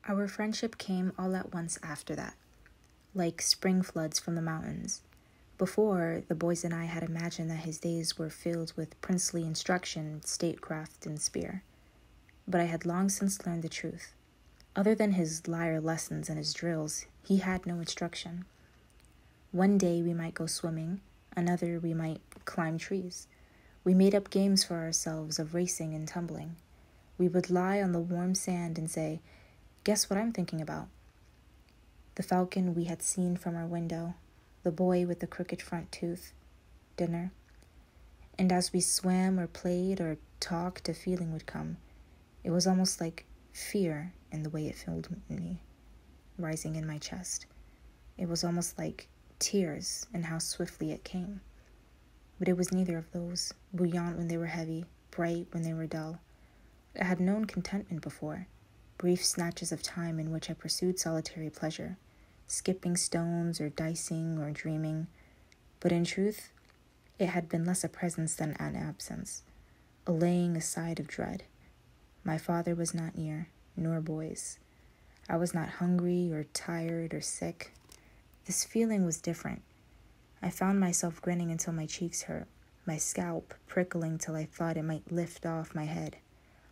Our friendship came all at once after that, like spring floods from the mountains. Before, the boys and I had imagined that his days were filled with princely instruction, statecraft, and spear. But I had long since learned the truth. Other than his lyre lessons and his drills, he had no instruction. One day we might go swimming, another we might climb trees. We made up games for ourselves of racing and tumbling. We would lie on the warm sand and say, "Guess what I'm thinking about?" The falcon we had seen from our window, the boy with the crooked front tooth, dinner. And as we swam or played or talked, a feeling would come. It was almost like fear in the way it filled me, rising in my chest. It was almost like tears in how swiftly it came. But it was neither of those, buoyant when they were heavy, bright when they were dull. I had known contentment before, brief snatches of time in which I pursued solitary pleasure, skipping stones or dicing or dreaming. But in truth, it had been less a presence than an absence, a laying aside of dread. My father was not near, nor boys. I was not hungry or tired or sick. This feeling was different. I found myself grinning until my cheeks hurt, my scalp prickling till I thought it might lift off my head.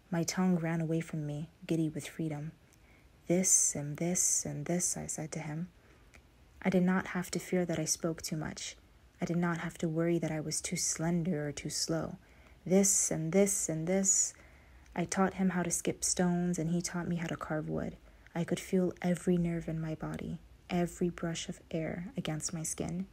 My tongue ran away from me, giddy with freedom. This and this and this, I said to him. I did not have to fear that I spoke too much. I did not have to worry that I was too slender or too slow. This and this and this. I taught him how to skip stones, and he taught me how to carve wood. I could feel every nerve in my body, every brush of air against my skin.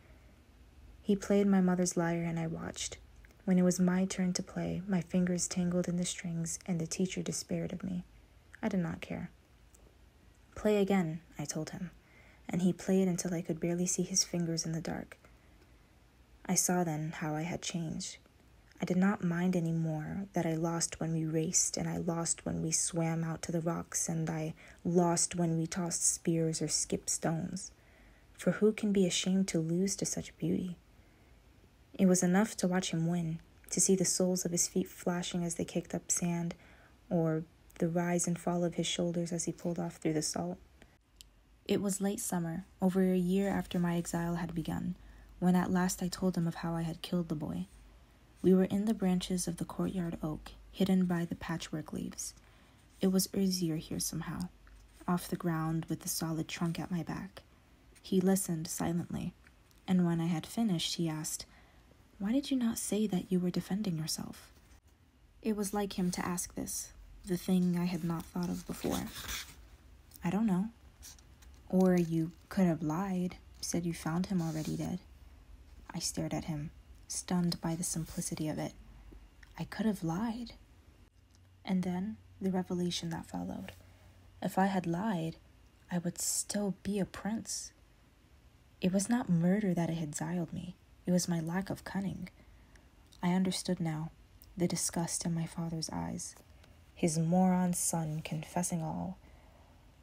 He played my mother's lyre, and I watched. When it was my turn to play, my fingers tangled in the strings, and the teacher despaired of me. I did not care. "Play again," I told him, and he played until I could barely see his fingers in the dark. I saw then how I had changed. I did not mind any more that I lost when we raced, and I lost when we swam out to the rocks, and I lost when we tossed spears or skipped stones. For who can be ashamed to lose to such beauty? It was enough to watch him win, to see the soles of his feet flashing as they kicked up sand, or the rise and fall of his shoulders as he pulled off through the salt. It was late summer, over a year after my exile had begun, when at last I told him of how I had killed the boy. We were in the branches of the courtyard oak, hidden by the patchwork leaves. It was easier here somehow, off the ground with the solid trunk at my back. He listened silently, and when I had finished, he asked, "Why did you not say that you were defending yourself?" It was like him to ask this, the thing I had not thought of before. "I don't know." "Or you could have lied, said you found him already dead." I stared at him, stunned by the simplicity of it. I could have lied. And then the revelation that followed. If I had lied, I would still be a prince. It was not murder that had exiled me. It was my lack of cunning. I understood now, the disgust in my father's eyes. His moron son confessing all.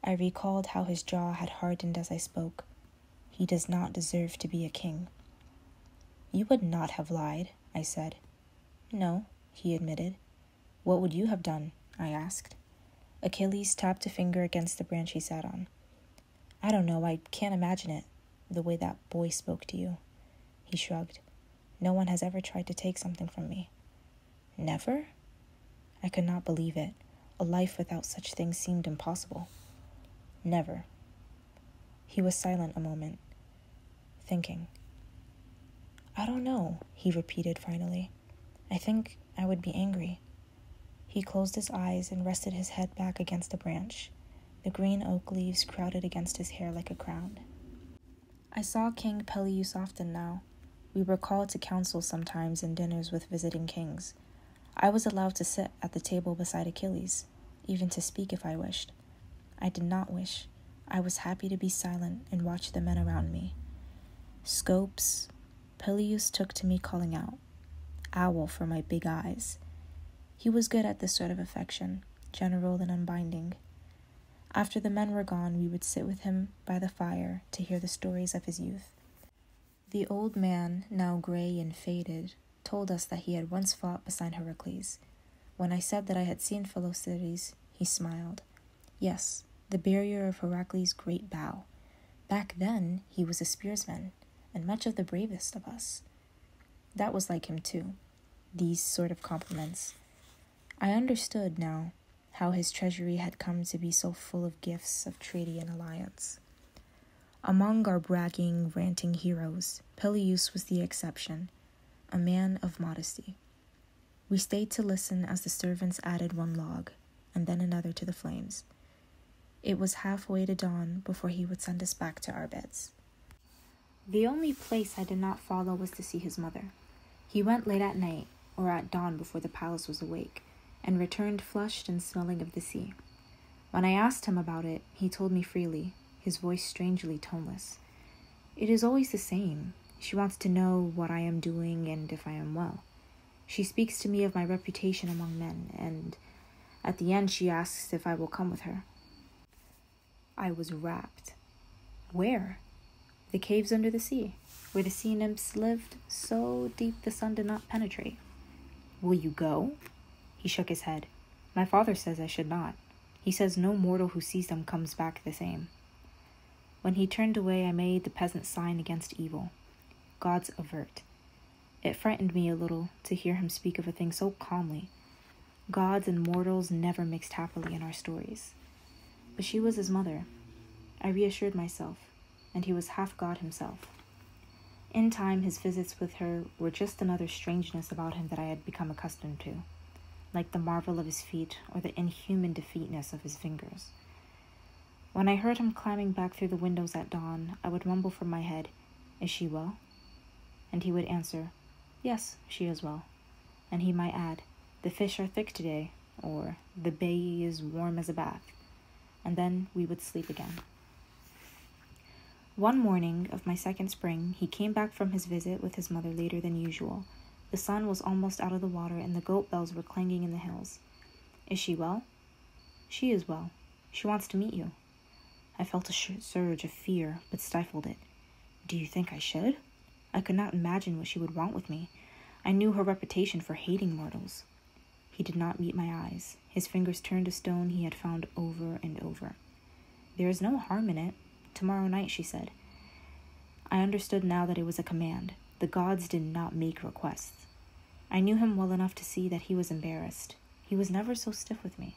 I recalled how his jaw had hardened as I spoke. He does not deserve to be a king. "You would not have lied," I said. "No," he admitted. "What would you have done?" I asked. Achilles tapped a finger against the branch he sat on. "I don't know, I can't imagine it, the way that boy spoke to you." He shrugged. "No one has ever tried to take something from me." "Never?" I could not believe it. A life without such things seemed impossible. "Never." He was silent a moment, thinking. "I don't know," he repeated finally. "I think I would be angry." He closed his eyes and rested his head back against a branch. The green oak leaves crowded against his hair like a crown. I saw King Peleus often now. We were called to council sometimes in dinners with visiting kings. I was allowed to sit at the table beside Achilles, even to speak if I wished. I did not wish. I was happy to be silent and watch the men around me. Scopes, Peleus took to me calling out, "Owl for my big eyes." He was good at this sort of affection, general and unbinding. After the men were gone, we would sit with him by the fire to hear the stories of his youth. The old man, now gray and faded, told us that he had once fought beside Heracles. When I said that I had seen Philoctetes, he smiled. Yes, the barrier of Heracles' great bow. Back then, he was a spearsman, and much of the bravest of us. That was like him too, these sort of compliments. I understood now how his treasury had come to be so full of gifts of treaty and alliance. Among our bragging, ranting heroes, Peleus was the exception, a man of modesty. We stayed to listen as the servants added one log, and then another to the flames. It was halfway to dawn before he would send us back to our beds. The only place I did not follow was to see his mother. He went late at night, or at dawn before the palace was awake, and returned flushed and smelling of the sea. When I asked him about it, he told me freely, his voice strangely toneless. It is always the same. She wants to know what I am doing and if I am well. She speaks to me of my reputation among men, and at the end she asks if I will come with her. I was rapt. Where? The caves under the sea, where the sea nymphs lived so deep the sun did not penetrate. Will you go? He shook his head. My father says I should not. He says no mortal who sees them comes back the same. When he turned away, I made the peasant sign against evil. Gods avert. It frightened me a little to hear him speak of a thing so calmly. Gods and mortals never mixed happily in our stories. But she was his mother. I reassured myself, and he was half God himself. In time, his visits with her were just another strangeness about him that I had become accustomed to, like the marvel of his feet or the inhuman defeatness of his fingers. When I heard him climbing back through the windows at dawn, I would mumble from my head, "Is she well?" And he would answer, "Yes, she is well." And he might add, "The fish are thick today," or "The bay is warm as a bath." And then we would sleep again. One morning of my second spring, he came back from his visit with his mother later than usual. The sun was almost out of the water, and the goat bells were clanging in the hills. "Is she well?" "She is well. She wants to meet you." I felt a surge of fear, but stifled it. Do you think I should? I could not imagine what she would want with me. I knew her reputation for hating mortals. He did not meet my eyes. His fingers turned a stone he had found over and over. "There is no harm in it. Tomorrow night," she said. I understood now that it was a command. The gods did not make requests. I knew him well enough to see that he was embarrassed. He was never so stiff with me.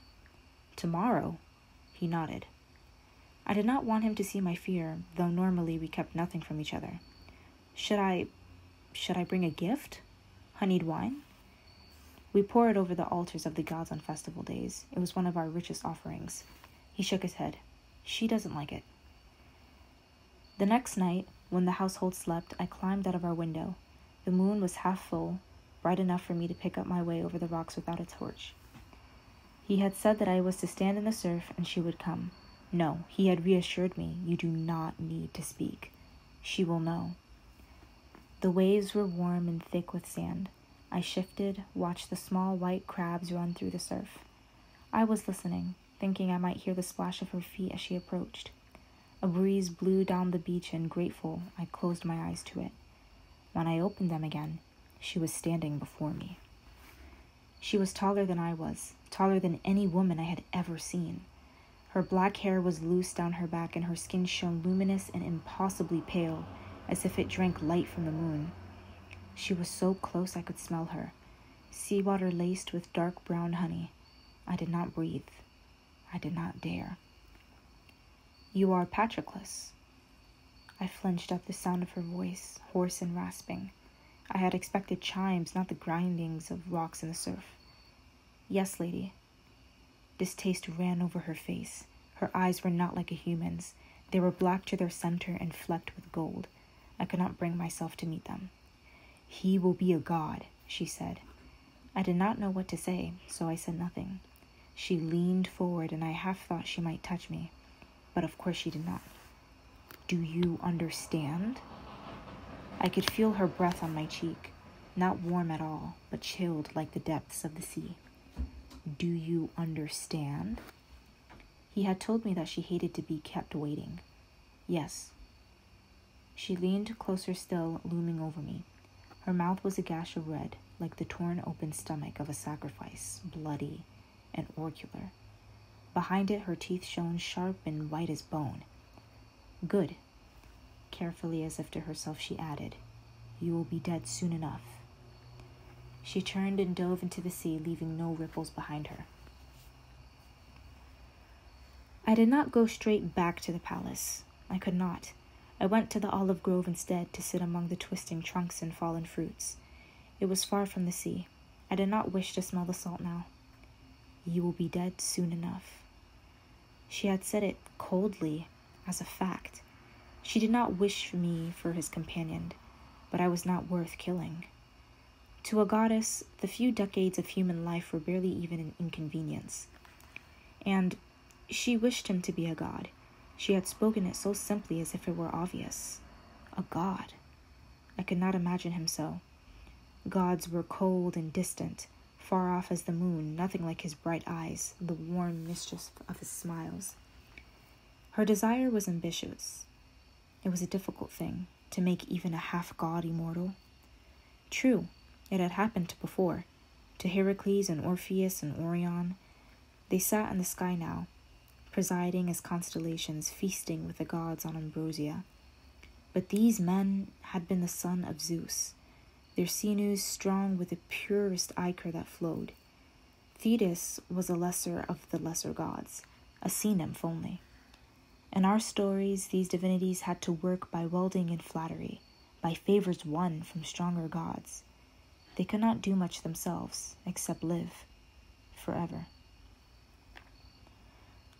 "Tomorrow?" He nodded. I did not want him to see my fear, though normally we kept nothing from each other. Should I bring a gift? Honeyed wine? We pour it over the altars of the gods on festival days. It was one of our richest offerings. He shook his head. She doesn't like it. The next night, when the household slept, I climbed out of our window. The moon was half full, bright enough for me to pick up my way over the rocks without a torch. He had said that I was to stand in the surf and she would come. No, he had reassured me, you do not need to speak. She will know. The waves were warm and thick with sand. I shifted, watched the small white crabs run through the surf. I was listening, thinking I might hear the splash of her feet as she approached. A breeze blew down the beach, and grateful, I closed my eyes to it. When I opened them again, she was standing before me. She was taller than I was, taller than any woman I had ever seen. Her black hair was loose down her back, and her skin shone luminous and impossibly pale, as if it drank light from the moon. She was so close I could smell her, seawater laced with dark brown honey. I did not breathe. I did not dare. "You are Patroclus." I flinched at the sound of her voice, hoarse and rasping. I had expected chimes, not the grindings of rocks in the surf. "Yes, lady." Distaste ran over her face. Her eyes were not like a human's. They were black to their center and flecked with gold. I could not bring myself to meet them. "He will be a god," she said. I did not know what to say, so I said nothing. She leaned forward, and I half thought she might touch me, but of course she did not. "Do you understand?" I could feel her breath on my cheek, not warm at all, but chilled like the depths of the sea. "Do you understand?" He had told me that she hated to be kept waiting. "Yes." She leaned closer still, looming over me. Her mouth was a gash of red, like the torn open stomach of a sacrifice, bloody and orcular. Behind it, her teeth shone sharp and white as bone. Good. Carefully, as if to herself, she added, "You will be dead soon enough." She turned and dove into the sea, leaving no ripples behind her. I did not go straight back to the palace. I could not. I went to the olive grove instead to sit among the twisting trunks and fallen fruits. It was far from the sea. I did not wish to smell the salt now. "You will be dead soon enough." She had said it coldly, as a fact. She did not wish me for his companion, but I was not worth killing. To a goddess, the few decades of human life were barely even an inconvenience. And she wished him to be a god. She had spoken it so simply as if it were obvious. A god. I could not imagine him so. Gods were cold and distant, far off as the moon, nothing like his bright eyes, the warm mischief of his smiles. Her desire was ambitious. It was a difficult thing to make even a half-god immortal. True, it had happened before, to Heracles and Orpheus and Orion. They sat in the sky now, presiding as constellations, feasting with the gods on ambrosia. But these men had been the son of Zeus, their sinews strong with the purest ichor that flowed. Thetis was a lesser of the lesser gods, a sea nymph only. In our stories, these divinities had to work by welding and flattery, by favors won from stronger gods. They could not do much themselves, except live forever.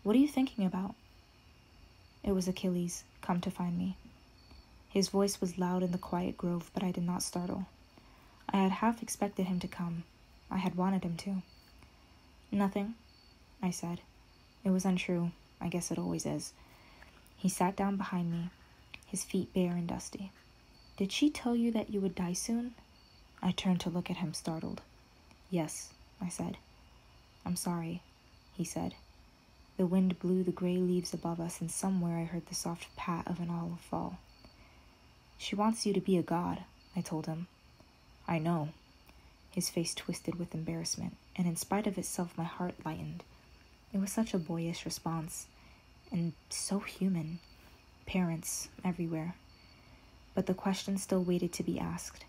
"What are you thinking about?" It was Achilles, come to find me. His voice was loud in the quiet grove, but I did not startle. I had half expected him to come. I had wanted him to. "Nothing," I said. It was untrue. I guess it always is. He sat down behind me, his feet bare and dusty. "Did she tell you that you would die soon?" I turned to look at him, startled. "Yes," I said. "I'm sorry," he said. The wind blew the gray leaves above us, and somewhere I heard the soft pat of an olive fall. "She wants you to be a god," I told him. "I know." His face twisted with embarrassment, and in spite of itself my heart lightened. It was such a boyish response, and so human. Parents everywhere. But the question still waited to be asked.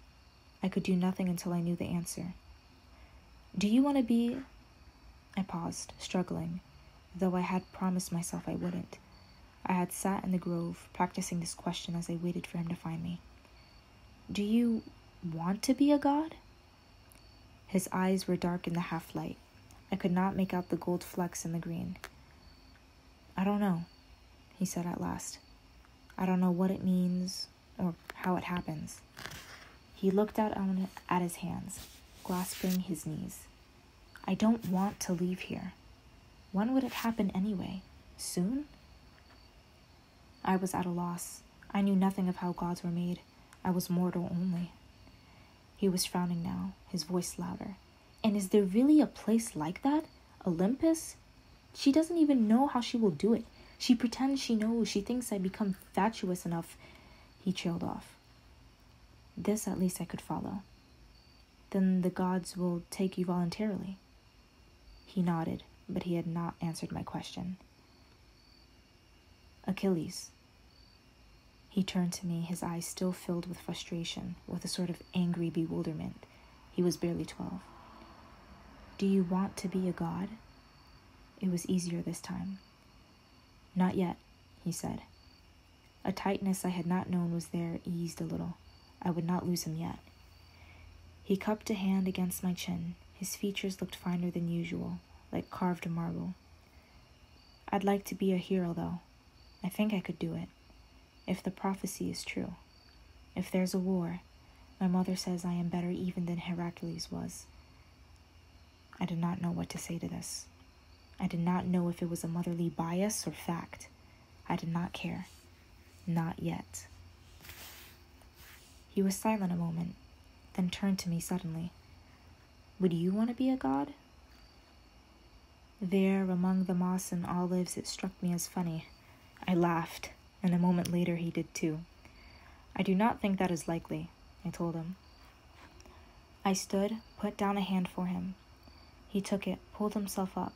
I could do nothing until I knew the answer. "Do you want to be—" I paused, struggling, though I had promised myself I wouldn't. I had sat in the grove, practicing this question as I waited for him to find me. "Do you want to be a god?" His eyes were dark in the half-light. I could not make out the gold flecks in the green. "I don't know," he said at last. "I don't know what it means or how it happens." He looked out at his hands, clasping his knees. "I don't want to leave here. When would it happen anyway? Soon?" I was at a loss. I knew nothing of how gods were made. I was mortal only. He was frowning now, his voice louder. "And is there really a place like that? Olympus? She doesn't even know how she will do it. She pretends she knows. She thinks I become fatuous enough." He trailed off. This at least I could follow. "Then the gods will take you voluntarily." He nodded, but he had not answered my question. "Achilles." He turned to me, his eyes still filled with frustration, with a sort of angry bewilderment. He was barely 12. "Do you want to be a god?" It was easier this time. "Not yet," he said. A tightness I had not known was there eased a little. I would not lose him yet. He cupped a hand against my chin. His features looked finer than usual, like carved marble. "I'd like to be a hero, though. I think I could do it. If the prophecy is true. If there's a war, my mother says I am better even than Heracles was." I did not know what to say to this. I did not know if it was a motherly bias or fact. I did not care. Not yet. He was silent a moment, then turned to me suddenly. "Would you want to be a god?" There, among the moss and olives, it struck me as funny. I laughed, and a moment later he did too. "I do not think that is likely," I told him. I stood, put down a hand for him. He took it, pulled himself up.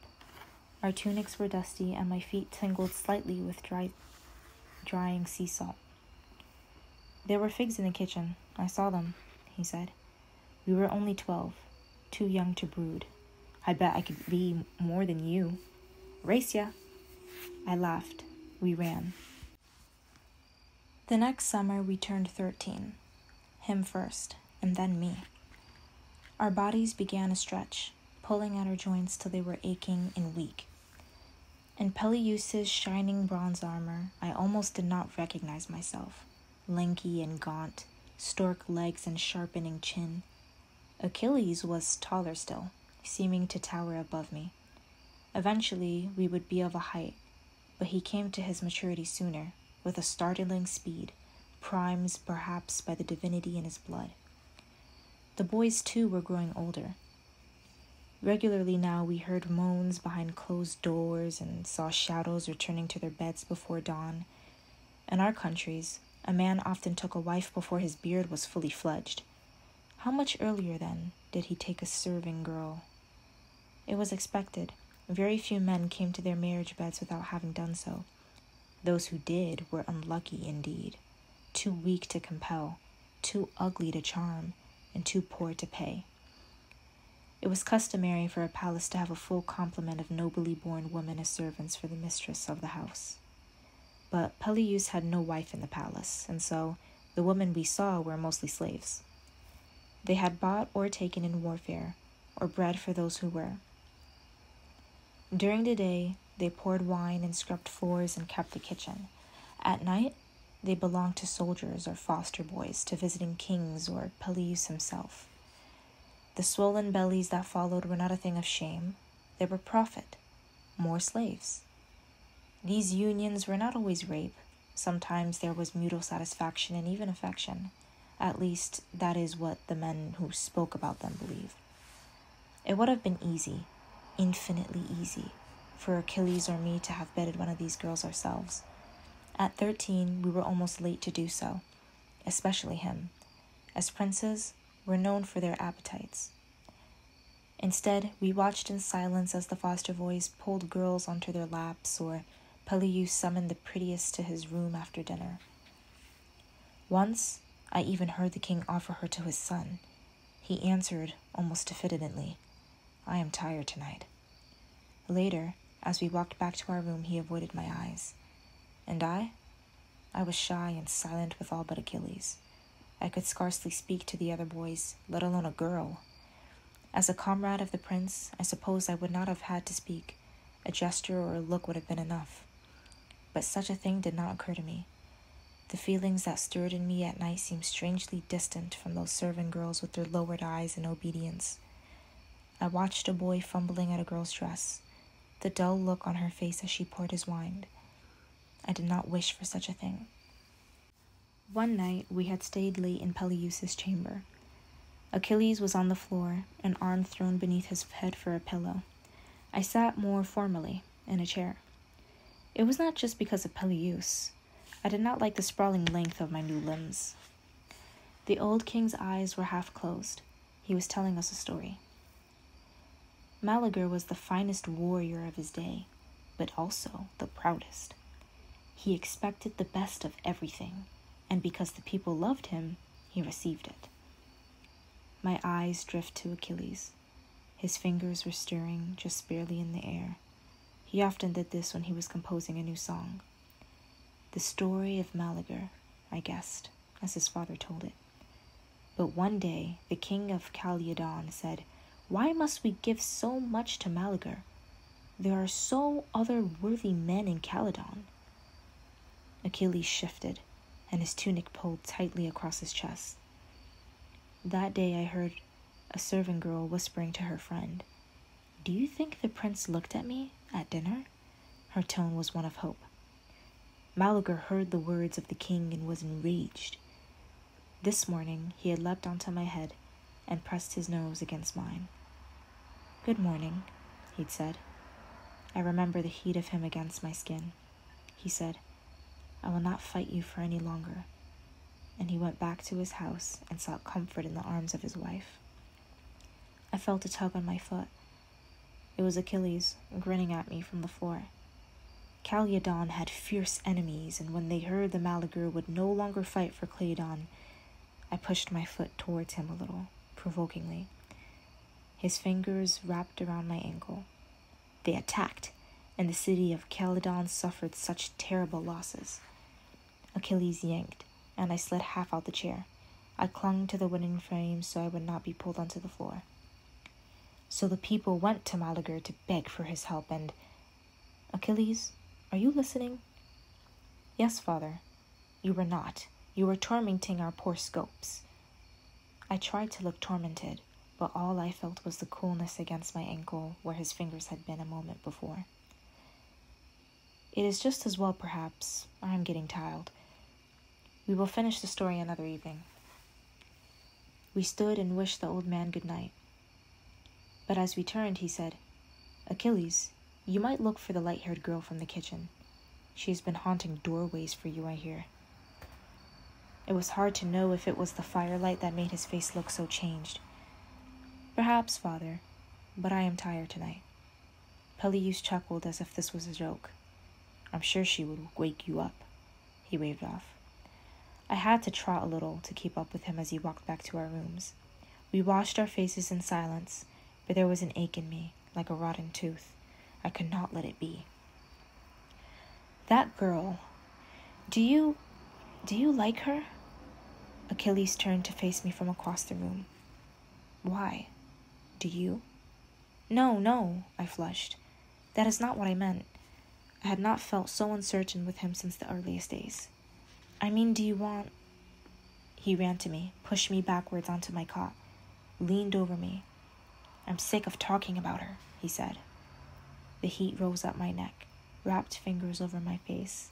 Our tunics were dusty, and my feet tingled slightly with drying sea salt. "There were figs in the kitchen. I saw them," he said. "We were only 12, too young to brood. I bet I could be more than you. Race ya!" I laughed. We ran. The next summer we turned 13. Him first, and then me. Our bodies began to stretch, pulling at our joints till they were aching and weak. In Peleus's shining bronze armor, I almost did not recognize myself, lanky and gaunt, stork legs and sharpening chin. Achilles was taller still, seeming to tower above me. Eventually, we would be of a height, but he came to his maturity sooner, with a startling speed, primed perhaps by the divinity in his blood. The boys, too, were growing older. Regularly now we heard moans behind closed doors and saw shadows returning to their beds before dawn. In our countries, a man often took a wife before his beard was fully fledged. How much earlier, then, did he take a serving girl? It was expected. Very few men came to their marriage beds without having done so. Those who did were unlucky indeed, too weak to compel, too ugly to charm, and too poor to pay. It was customary for a palace to have a full complement of nobly born women as servants for the mistress of the house. But Peleus had no wife in the palace, and so the women we saw were mostly slaves. They had bought or taken in warfare, or bred for those who were. During the day, they poured wine and scrubbed floors and kept the kitchen. At night, they belonged to soldiers or foster boys, to visiting kings or Peleus himself. The swollen bellies that followed were not a thing of shame. They were profit, more slaves. These unions were not always rape. Sometimes there was mutual satisfaction and even affection. At least, that is what the men who spoke about them believed. It would have been easy, infinitely easy, for Achilles or me to have bedded one of these girls ourselves. At 13, we were almost late to do so, especially him. As princes, were known for their appetites. Instead, we watched in silence as the foster boys pulled girls onto their laps, or Peleus summoned the prettiest to his room after dinner. Once, I even heard the king offer her to his son. He answered, almost diffidently, "I am tired tonight." Later, as we walked back to our room, he avoided my eyes. And I was shy and silent with all but Achilles. I could scarcely speak to the other boys, let alone a girl. As a comrade of the prince, I suppose I would not have had to speak. A gesture or a look would have been enough. But such a thing did not occur to me. The feelings that stirred in me at night seemed strangely distant from those servant girls with their lowered eyes in obedience. I watched a boy fumbling at a girl's dress, the dull look on her face as she poured his wine. I did not wish for such a thing. One night we had stayed late in Peleus's chamber. Achilles was on the floor, an arm thrown beneath his head for a pillow. I sat more formally, in a chair. It was not just because of Peleus. I did not like the sprawling length of my new limbs. The old king's eyes were half closed. He was telling us a story. Meleager was the finest warrior of his day, but also the proudest. He expected the best of everything, and because the people loved him, he received it. My eyes drift to Achilles. His fingers were stirring just barely in the air. He often did this when he was composing a new song. The story of Meleager, I guessed, as his father told it. But one day, the king of Calydon said, "Why must we give so much to Meleager? There are so other worthy men in Calydon." Achilles shifted, and his tunic pulled tightly across his chest. That day I heard a servant girl whispering to her friend, "Do you think the prince looked at me at dinner?" Her tone was one of hope. Meleager heard the words of the king and was enraged. This morning he had leapt onto my head and pressed his nose against mine. "Good morning," he'd said. I remember the heat of him against my skin. He said, "I will not fight you for any longer." And he went back to his house and sought comfort in the arms of his wife. I felt a tug on my foot. It was Achilles, grinning at me from the floor. Calydon had fierce enemies, and when they heard the Maligur would no longer fight for Calydon, I pushed my foot towards him a little, provokingly. His fingers wrapped around my ankle. They attacked, and the city of Calydon suffered such terrible losses. Achilles yanked, and I slid half out the chair. I clung to the wooden frame so I would not be pulled onto the floor. So the people went to Maligur to beg for his help, and... Achilles, are you listening? Yes, father. You were not. You were tormenting our poor scopes. I tried to look tormented, but all I felt was the coolness against my ankle where his fingers had been a moment before. It is just as well, perhaps. I am getting tired. We will finish the story another evening. We stood and wished the old man good night. But as we turned, he said, Achilles, you might look for the light-haired girl from the kitchen. She has been haunting doorways for you, I hear. It was hard to know if it was the firelight that made his face look so changed. Perhaps, father, but I am tired tonight. Peleus chuckled as if this was a joke. I'm sure she would wake you up. He waved off. I had to trot a little to keep up with him as he walked back to our rooms. We washed our faces in silence, but there was an ache in me, like a rotten tooth. I could not let it be. That girl, do you like her? Achilles turned to face me from across the room. Why? Do you? No, I flushed. That is not what I meant. I had not felt so uncertain with him since the earliest days. I mean, do you want... He ran to me, pushed me backwards onto my cot, leaned over me. I'm sick of talking about her, he said. The heat rose up my neck, wrapped fingers over my face.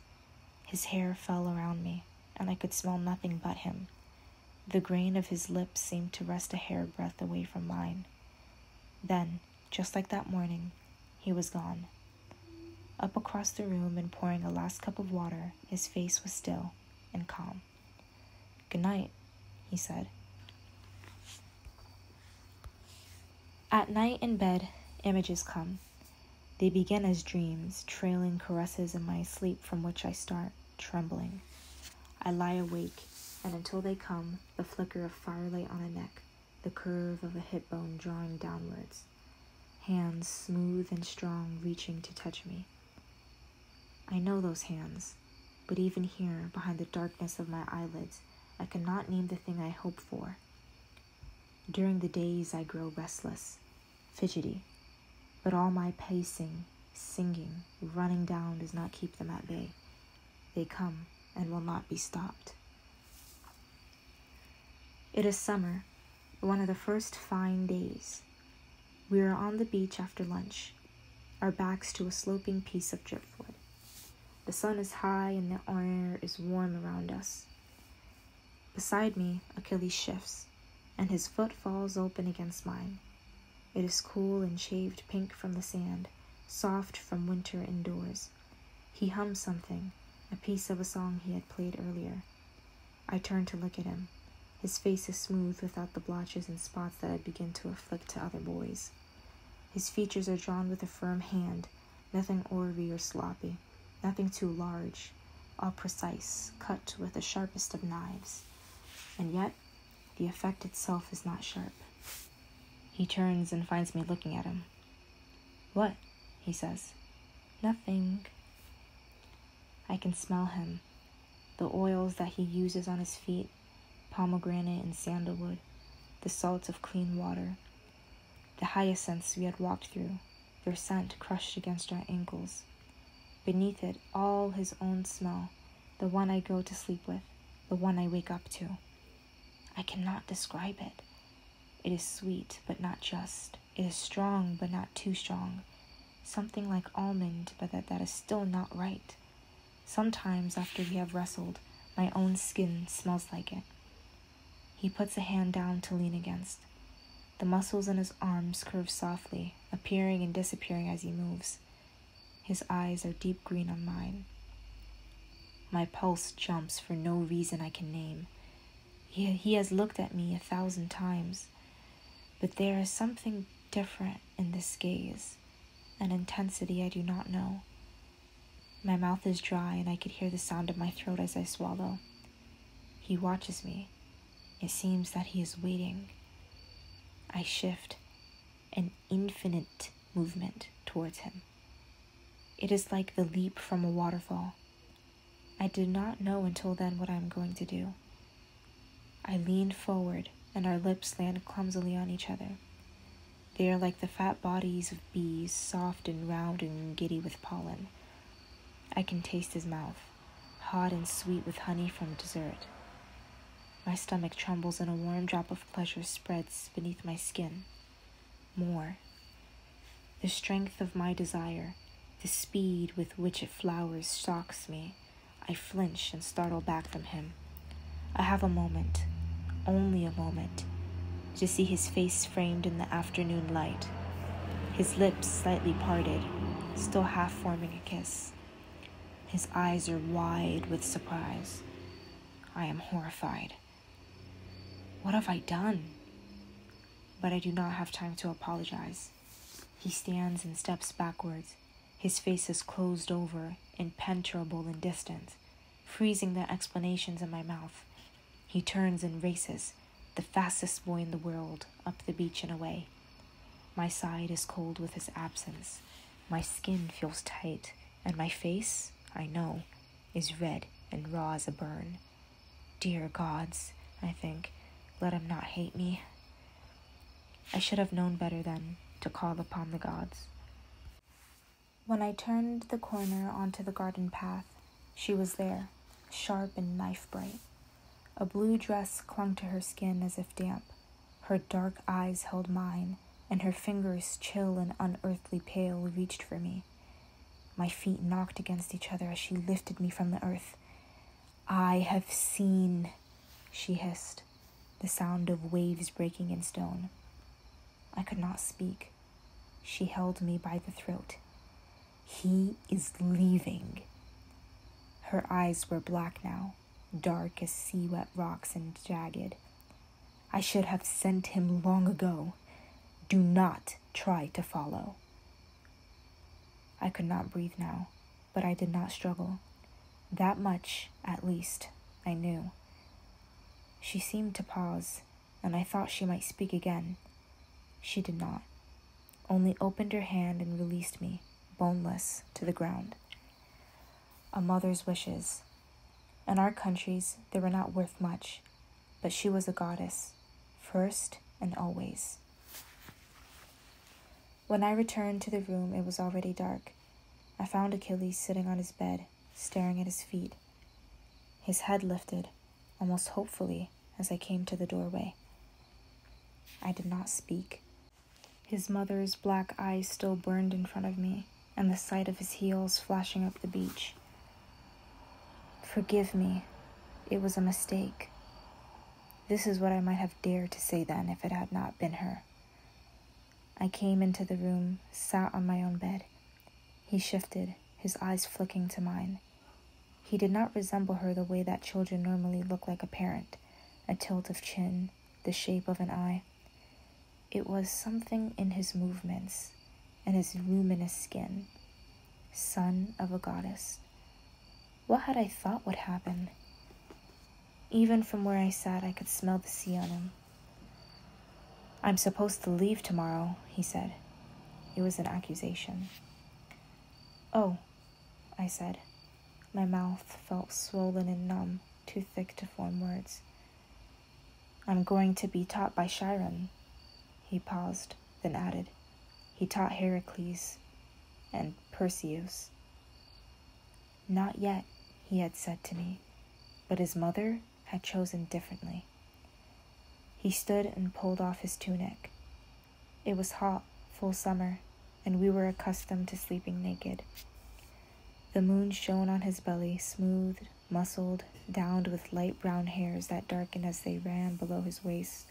His hair fell around me, and I could smell nothing but him. The grain of his lips seemed to rest a hairbreadth away from mine. Then, just like that morning, he was gone. Up across the room and pouring a last cup of water, his face was still and calm. Good night, he said. At night in bed, images come. They begin as dreams, trailing caresses in my sleep from which I start trembling. I lie awake, and until they come, the flicker of firelight on a neck, the curve of a hip bone drawing downwards, hands smooth and strong reaching to touch me. I know those hands, but even here, behind the darkness of my eyelids, I cannot name the thing I hope for. During the days I grow restless, fidgety, but all my pacing, singing, running down does not keep them at bay. They come and will not be stopped. It is summer, one of the first fine days. We are on the beach after lunch, our backs to a sloping piece of driftwood. The sun is high and the air is warm around us. Beside me, Achilles shifts, and his foot falls open against mine. It is cool and shaved pink from the sand, soft from winter indoors. He hums something, a piece of a song he had played earlier. I turn to look at him. His face is smooth without the blotches and spots that I begin to afflict to other boys. His features are drawn with a firm hand, nothing orby or sloppy, nothing too large, all precise, cut with the sharpest of knives. And yet, the effect itself is not sharp. He turns and finds me looking at him. What? He says. Nothing. I can smell him. The oils that he uses on his feet, pomegranate and sandalwood, the salt of clean water, the hyacinths we had walked through, their scent crushed against our ankles. Beneath it, all his own smell, the one I go to sleep with, the one I wake up to. I cannot describe it. It is sweet, but not just. It is strong, but not too strong. Something like almond, but that is still not right. Sometimes, after we have wrestled, my own skin smells like it. He puts a hand down to lean against. The muscles in his arms curve softly, appearing and disappearing as he moves. His eyes are deep green on mine. My pulse jumps for no reason I can name. He has looked at me 1,000 times, but there is something different in this gaze, an intensity I do not know. My mouth is dry and I could hear the sound of my throat as I swallow. He watches me. It seems that he is waiting. I shift, an infinite movement towards him. It is like the leap from a waterfall. I did not know until then what I am going to do. I lean forward and our lips land clumsily on each other. They are like the fat bodies of bees, soft and round and giddy with pollen. I can taste his mouth, hot and sweet with honey from dessert. My stomach trembles and a warm drop of pleasure spreads beneath my skin. More. The strength of my desire, the speed with which it flowers, shocks me. I flinch and startle back from him. I have a moment, only a moment, to see his face framed in the afternoon light, his lips slightly parted, still half forming a kiss. His eyes are wide with surprise. I am horrified. What have I done? But I do not have time to apologize. He stands and steps backwards. His face is closed over, impenetrable and distant, freezing the explanations in my mouth. He turns and races, the fastest boy in the world, up the beach and away. My side is cold with his absence. My skin feels tight, and my face, I know, is red and raw as a burn. Dear gods, I think, let him not hate me. I should have known better then to call upon the gods. When I turned the corner onto the garden path, she was there, sharp and knife-bright. A blue dress clung to her skin as if damp. Her dark eyes held mine, and her fingers, chill and unearthly pale, reached for me. My feet knocked against each other as she lifted me from the earth. I have seen, she hissed, the sound of waves breaking in stone. I could not speak. She held me by the throat. He is leaving. Her eyes were black now, dark as sea-wet rocks and jagged. I should have sent him long ago. Do not try to follow. I could not breathe now, but I did not struggle. That much, at least, I knew. She seemed to pause, and I thought she might speak again. She did not, only opened her hand and released me, boneless, to the ground. A mother's wishes. In our countries, they were not worth much, but she was a goddess, first and always. When I returned to the room, it was already dark. I found Achilles sitting on his bed, staring at his feet. His head lifted, almost hopefully, as I came to the doorway. I did not speak. His mother's black eyes still burned in front of me, and the sight of his heels flashing up the beach. Forgive me. It was a mistake. This is what I might have dared to say then if it had not been her. I came into the room, sat on my own bed. He shifted, his eyes flicking to mine. He did not resemble her the way that children normally look like a parent, a tilt of chin, the shape of an eye. It was something in his movements and his luminous skin. Son of a goddess. What had I thought would happen? Even from where I sat, I could smell the sea on him. I'm supposed to leave tomorrow, he said. It was an accusation. Oh, I said. My mouth felt swollen and numb, too thick to form words. I'm going to be taught by Chiron. He paused, then added, he taught Heracles and Perseus. Not yet, he had said to me, but his mother had chosen differently. He stood and pulled off his tunic. It was hot, full summer, and we were accustomed to sleeping naked. The moon shone on his belly, smooth, muscled, downed with light brown hairs that darkened as they ran below his waist.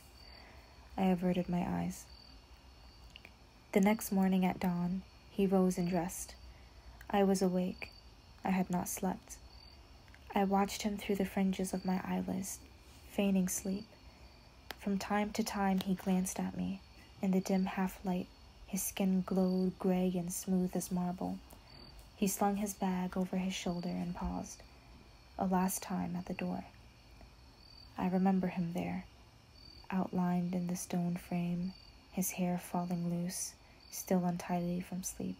I averted my eyes. The next morning at dawn, he rose and dressed. I was awake. I had not slept. I watched him through the fringes of my eyelids, feigning sleep. From time to time he glanced at me. In the dim half-light, His skin glowed gray and smooth as marble. He slung his bag over his shoulder and paused, a last time at the door. I remember him there, outlined in the stone frame, his hair falling loose, still untidy from sleep.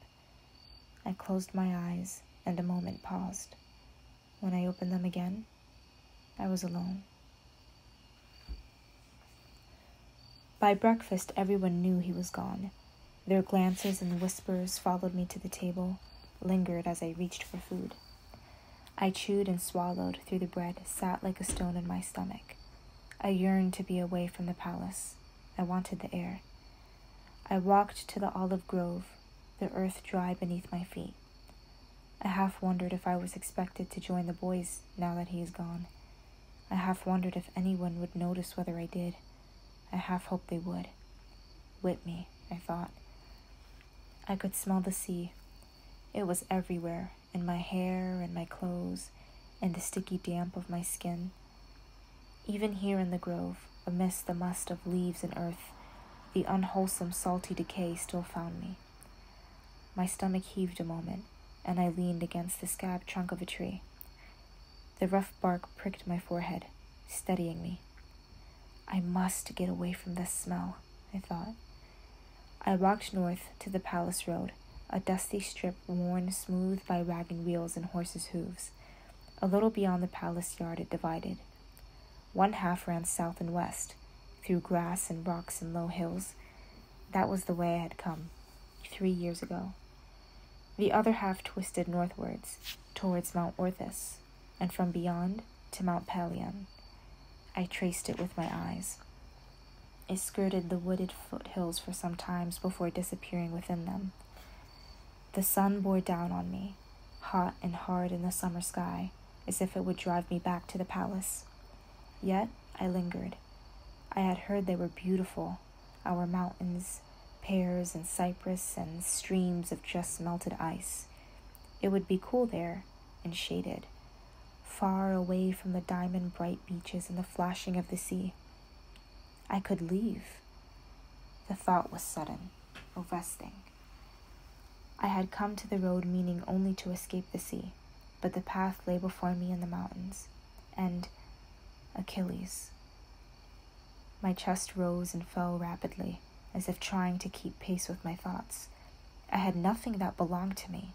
I closed my eyes, and a moment paused. When I opened them again, I was alone. By breakfast, everyone knew he was gone. Their glances and whispers followed me to the table, lingered as I reached for food. I chewed and swallowed through the bread, sat like a stone in my stomach. I yearned to be away from the palace. I wanted the air. I walked to the olive grove, the earth dry beneath my feet. I half wondered if I was expected to join the boys now that he is gone. I half wondered if anyone would notice whether I did. I half hoped they would. Whip me, I thought. I could smell the sea. It was everywhere, in my hair and my clothes, and the sticky damp of my skin. Even here in the grove, amidst the must of leaves and earth, the unwholesome salty decay still found me. My stomach heaved a moment, and I leaned against the scabbed trunk of a tree. The rough bark pricked my forehead, steadying me. I must get away from this smell, I thought. I walked north to the palace road, a dusty strip worn smooth by wagon wheels and horses' hooves. A little beyond the palace yard it divided. One half ran south and west, through grass and rocks and low hills. That was the way I had come, 3 years ago. The other half twisted northwards, towards Mount Orthus, and from beyond to Mount Pelion. I traced it with my eyes. It skirted the wooded foothills for some time before disappearing within them. The sun bore down on me, hot and hard in the summer sky, as if it would drive me back to the palace. Yet I lingered. I had heard they were beautiful, our mountains, pears and cypress and streams of just melted ice. It would be cool there and shaded, far away from the diamond-bright beaches and the flashing of the sea. I could leave. The thought was sudden, arresting. I had come to the road meaning only to escape the sea, but the path lay before me in the mountains, and Achilles. My chest rose and fell rapidly, as if trying to keep pace with my thoughts. I had nothing that belonged to me,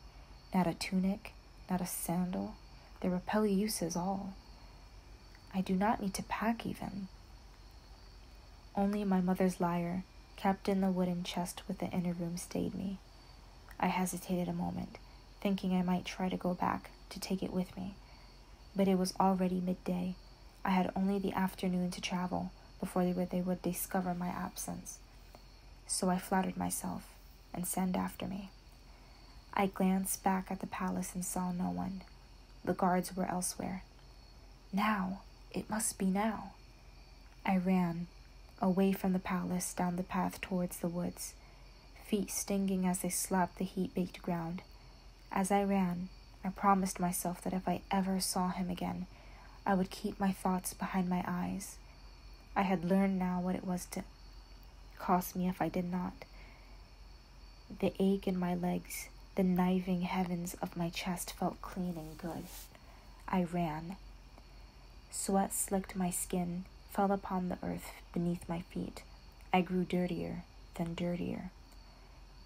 not a tunic, not a sandal. They were Peleus's all. I do not need to pack even. Only my mother's lyre, kept in the wooden chest with the inner room, stayed me. I hesitated a moment, thinking I might try to go back to take it with me. But it was already midday. I had only the afternoon to travel before they would discover my absence. So I flattered myself and sent after me. I glanced back at the palace and saw no one. The guards were elsewhere. Now, it must be now. I ran, away from the palace, down the path towards the woods, feet stinging as they slapped the heat-baked ground. As I ran, I promised myself that if I ever saw him again, I would keep my thoughts behind my eyes. I had learned now what it was to cost me if I did not. The ache in my legs, the kniving heavens of my chest felt clean and good. I ran. Sweat slicked my skin, fell upon the earth beneath my feet. I grew dirtier, then dirtier.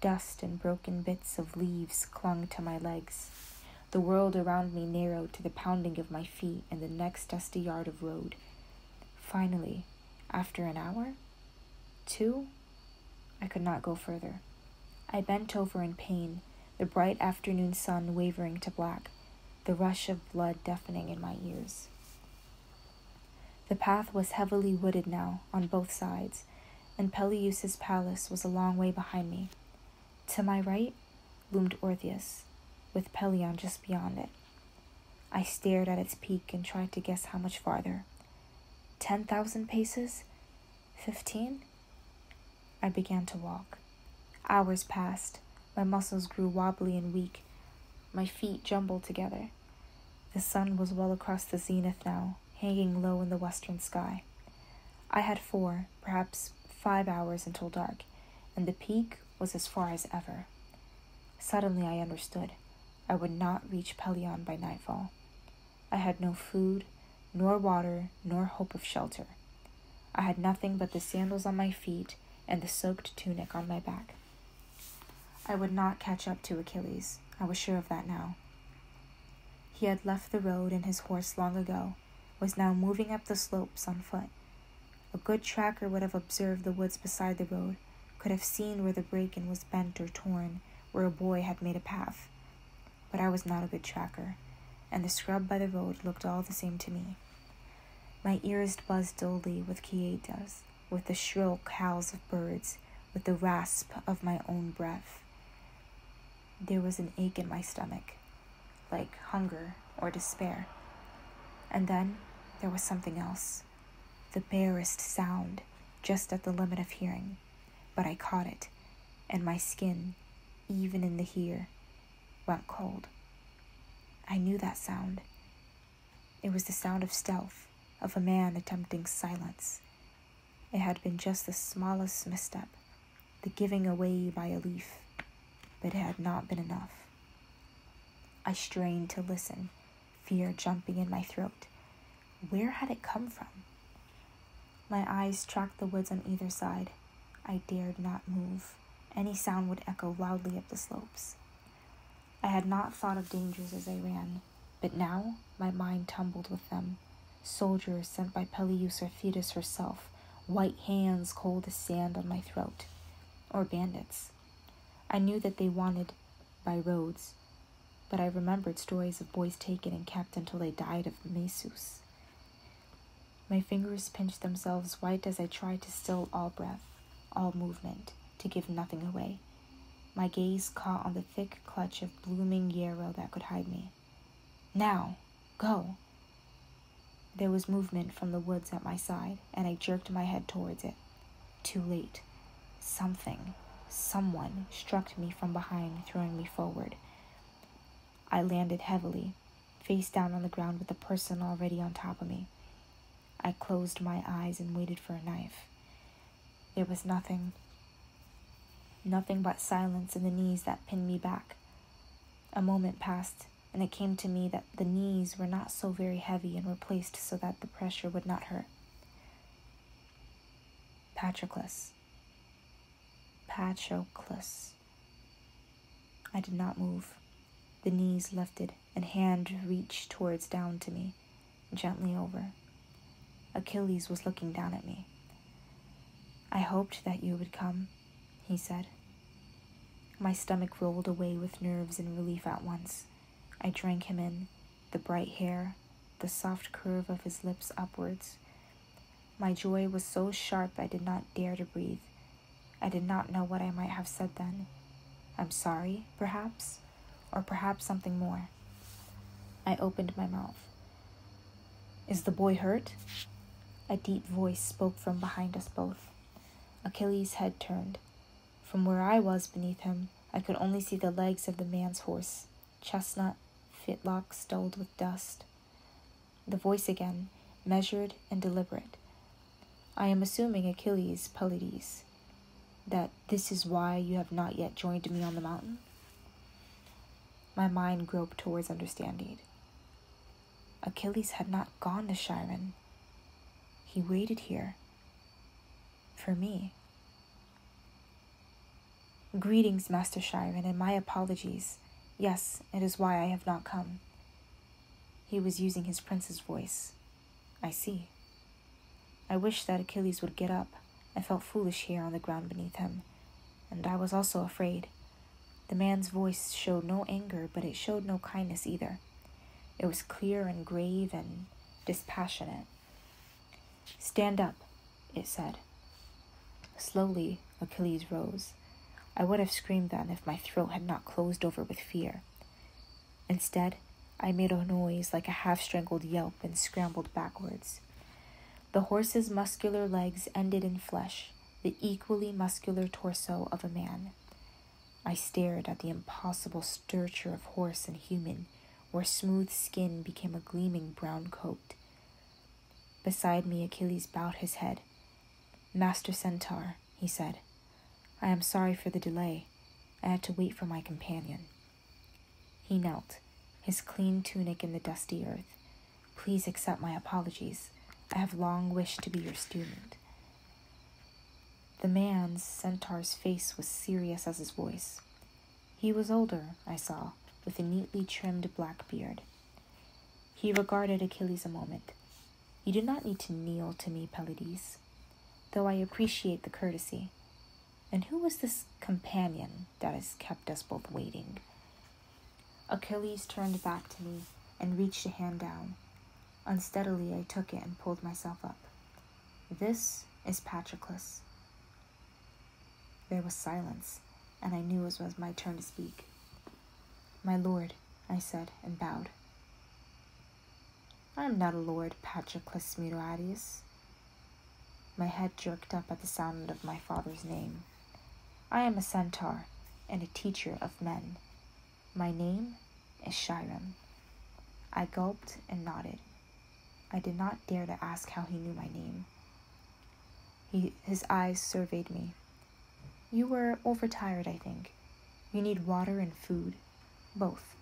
Dust and broken bits of leaves clung to my legs. The world around me narrowed to the pounding of my feet in the next dusty yard of road. Finally, after an hour, 2, I could not go further. I bent over in pain, the bright afternoon sun wavering to black, the rush of blood deafening in my ears. The path was heavily wooded now on both sides, and Peleus's palace was a long way behind me. To my right loomed Orpheus, with Pelion just beyond it. I stared at its peak and tried to guess how much farther. 10,000 paces? 15? I began to walk. Hours passed. My muscles grew wobbly and weak. My feet jumbled together. The sun was well across the zenith now, hanging low in the western sky. I had 4, perhaps 5 hours until dark, and the peak was as far as ever. Suddenly I understood. I would not reach Pelion by nightfall. I had no food, nor water, nor hope of shelter. I had nothing but the sandals on my feet and the soaked tunic on my back. I would not catch up to Achilles. I was sure of that now. He had left the road and his horse long ago, was now moving up the slopes on foot. A good tracker would have observed the woods beside the road, could have seen where the bracken was bent or torn, where a boy had made a path. But I was not a good tracker, and the scrub by the road looked all the same to me. My ears buzzed dully with quietas, with the shrill howls of birds, with the rasp of my own breath. There was an ache in my stomach, like hunger or despair. And then there was something else, the barest sound, just at the limit of hearing. But I caught it, and my skin, even in the here, went cold. I knew that sound. It was the sound of stealth, of a man attempting silence. It had been just the smallest misstep, the giving away by a leaf, but it had not been enough. I strained to listen, fear jumping in my throat. Where had it come from? My eyes tracked the woods on either side. I dared not move. Any sound would echo loudly up the slopes. I had not thought of dangers as I ran, but now my mind tumbled with them. Soldiers sent by Peleus or Thetis herself, white hands cold as sand on my throat, or bandits. I knew that they wanted by roads, but I remembered stories of boys taken and kept until they died of mesus. My fingers pinched themselves white as I tried to still all breath, all movement, to give nothing away. My gaze caught on the thick clutch of blooming yarrow that could hide me. Now, go! There was movement from the woods at my side, and I jerked my head towards it. Too late. Someone struck me from behind, throwing me forward. I landed heavily, face down on the ground with the person already on top of me. I closed my eyes and waited for a knife. There was nothing but silence in the knees that pinned me back. A moment passed, and it came to me that the knees were not so very heavy and were placed so that the pressure would not hurt. Patroclus. I did not move. The knees lifted, and hand reached towards down to me, gently over. Achilles was looking down at me. I hoped that you would come, he said. My stomach rolled away with nerves and relief at once. I drank him in, the bright hair, the soft curve of his lips upwards. My joy was so sharp I did not dare to breathe. I did not know what I might have said then. I'm sorry, perhaps, or perhaps something more. I opened my mouth. Is the boy hurt? A deep voice spoke from behind us both. Achilles' head turned. From where I was beneath him, I could only see the legs of the man's horse, chestnut, fitlocks dulled with dust. The voice again, measured and deliberate. I am assuming Achilles, Pelides, that this is why you have not yet joined me on the mountain? My mind groped towards understanding. Achilles had not gone to Chiron. He waited here. For me. Greetings, Master Chiron, and my apologies. Yes, it is why I have not come. He was using his prince's voice. I see. I wished that Achilles would get up. I felt foolish here on the ground beneath him, and I was also afraid. The man's voice showed no anger, but it showed no kindness either. It was clear and grave and dispassionate. Stand up, it said. Slowly, Achilles rose. I would have screamed then if my throat had not closed over with fear. Instead, I made a noise like a half-strangled yelp and scrambled backwards. The horse's muscular legs ended in flesh, the equally muscular torso of a man. I stared at the impossible stature of horse and human, where smooth skin became a gleaming brown coat. Beside me, Achilles bowed his head. Master Centaur, he said, I am sorry for the delay. I had to wait for my companion. He knelt, his clean tunic in the dusty earth. Please accept my apologies. I have long wished to be your student. The man's centaur's face was serious as his voice. He was older, I saw, with a neatly trimmed black beard. He regarded Achilles a moment. You do not need to kneel to me, Pelides, though I appreciate the courtesy. And who was this companion that has kept us both waiting? Achilles turned back to me and reached a hand down. Unsteadily, I took it and pulled myself up. This is Patroclus. There was silence, and I knew it was my turn to speak. My lord, I said, and bowed. I am not a lord, Patroclus Mutiades. My head jerked up at the sound of my father's name. I am a centaur and a teacher of men. My name is Chiron. I gulped and nodded. I did not dare to ask how he knew my name. His eyes surveyed me. You were overtired, I think. You need water and food. Both.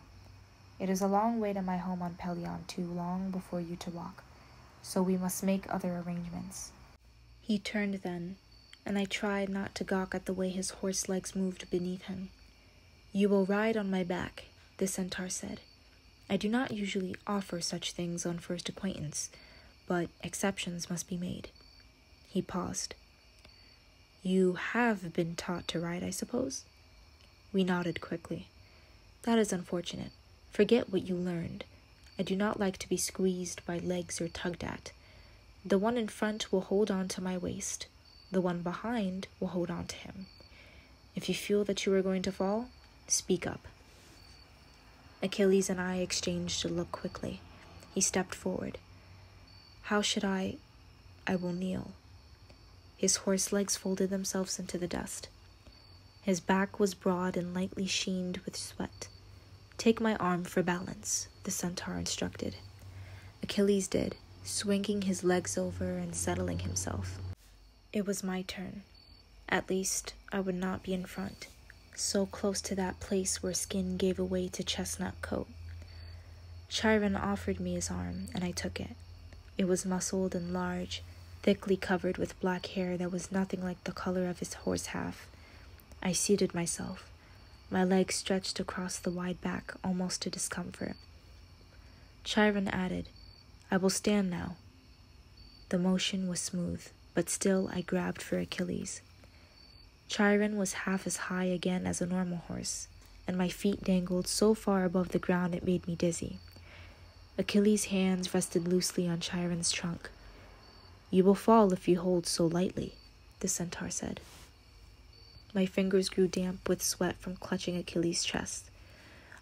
It is a long way to my home on Pelion, too long before you to walk, so we must make other arrangements. He turned then, and I tried not to gawk at the way his horse legs moved beneath him. You will ride on my back, the centaur said. I do not usually offer such things on first acquaintance, but exceptions must be made. He paused. You have been taught to ride, I suppose? We nodded quickly. That is unfortunate. Forget what you learned. I do not like to be squeezed by legs or tugged at. The one in front will hold on to my waist. The one behind will hold on to him. If you feel that you are going to fall, speak up. Achilles and I exchanged a look quickly. He stepped forward. How should I will kneel. His horse legs folded themselves into the dust. His back was broad and lightly sheened with sweat. Take my arm for balance, the centaur instructed. Achilles did, swinging his legs over and settling himself. It was my turn. At least, I would not be in front, so close to that place where skin gave away to chestnut coat. Chiron offered me his arm, and I took it. It was muscled and large, thickly covered with black hair that was nothing like the color of his horse half. I seated myself, my legs stretched across the wide back almost to discomfort. Chiron added, I will stand now. The motion was smooth, but still I grabbed for Achilles. Chiron was half as high again as a normal horse, and my feet dangled so far above the ground it made me dizzy. Achilles' hands rested loosely on Chiron's trunk. You will fall if you hold so lightly, the centaur said. My fingers grew damp with sweat from clutching Achilles' chest.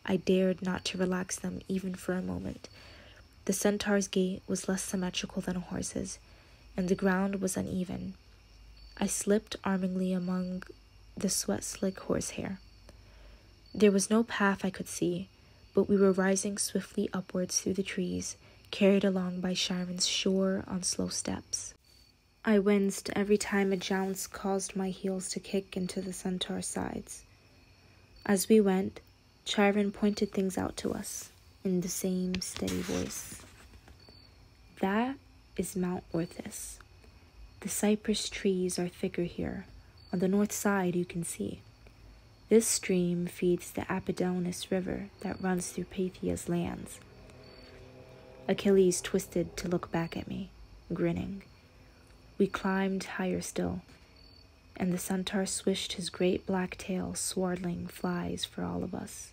I dared not to relax them even for a moment. The centaur's gait was less symmetrical than a horse's, and the ground was uneven. I slipped armingly among the sweat-slick horsehair. There was no path I could see, but we were rising swiftly upwards through the trees, carried along by Chiron's sure, on slow steps. I winced every time a jounce caused my heels to kick into the centaur's sides. As we went, Chiron pointed things out to us, in the same steady voice. That is Mount Orthus. The cypress trees are thicker here. On the north side you can see. This stream feeds the Apidanus River that runs through Pythia's lands. Achilles twisted to look back at me, grinning. We climbed higher still, and the centaur swished his great black tail, swirling flies for all of us.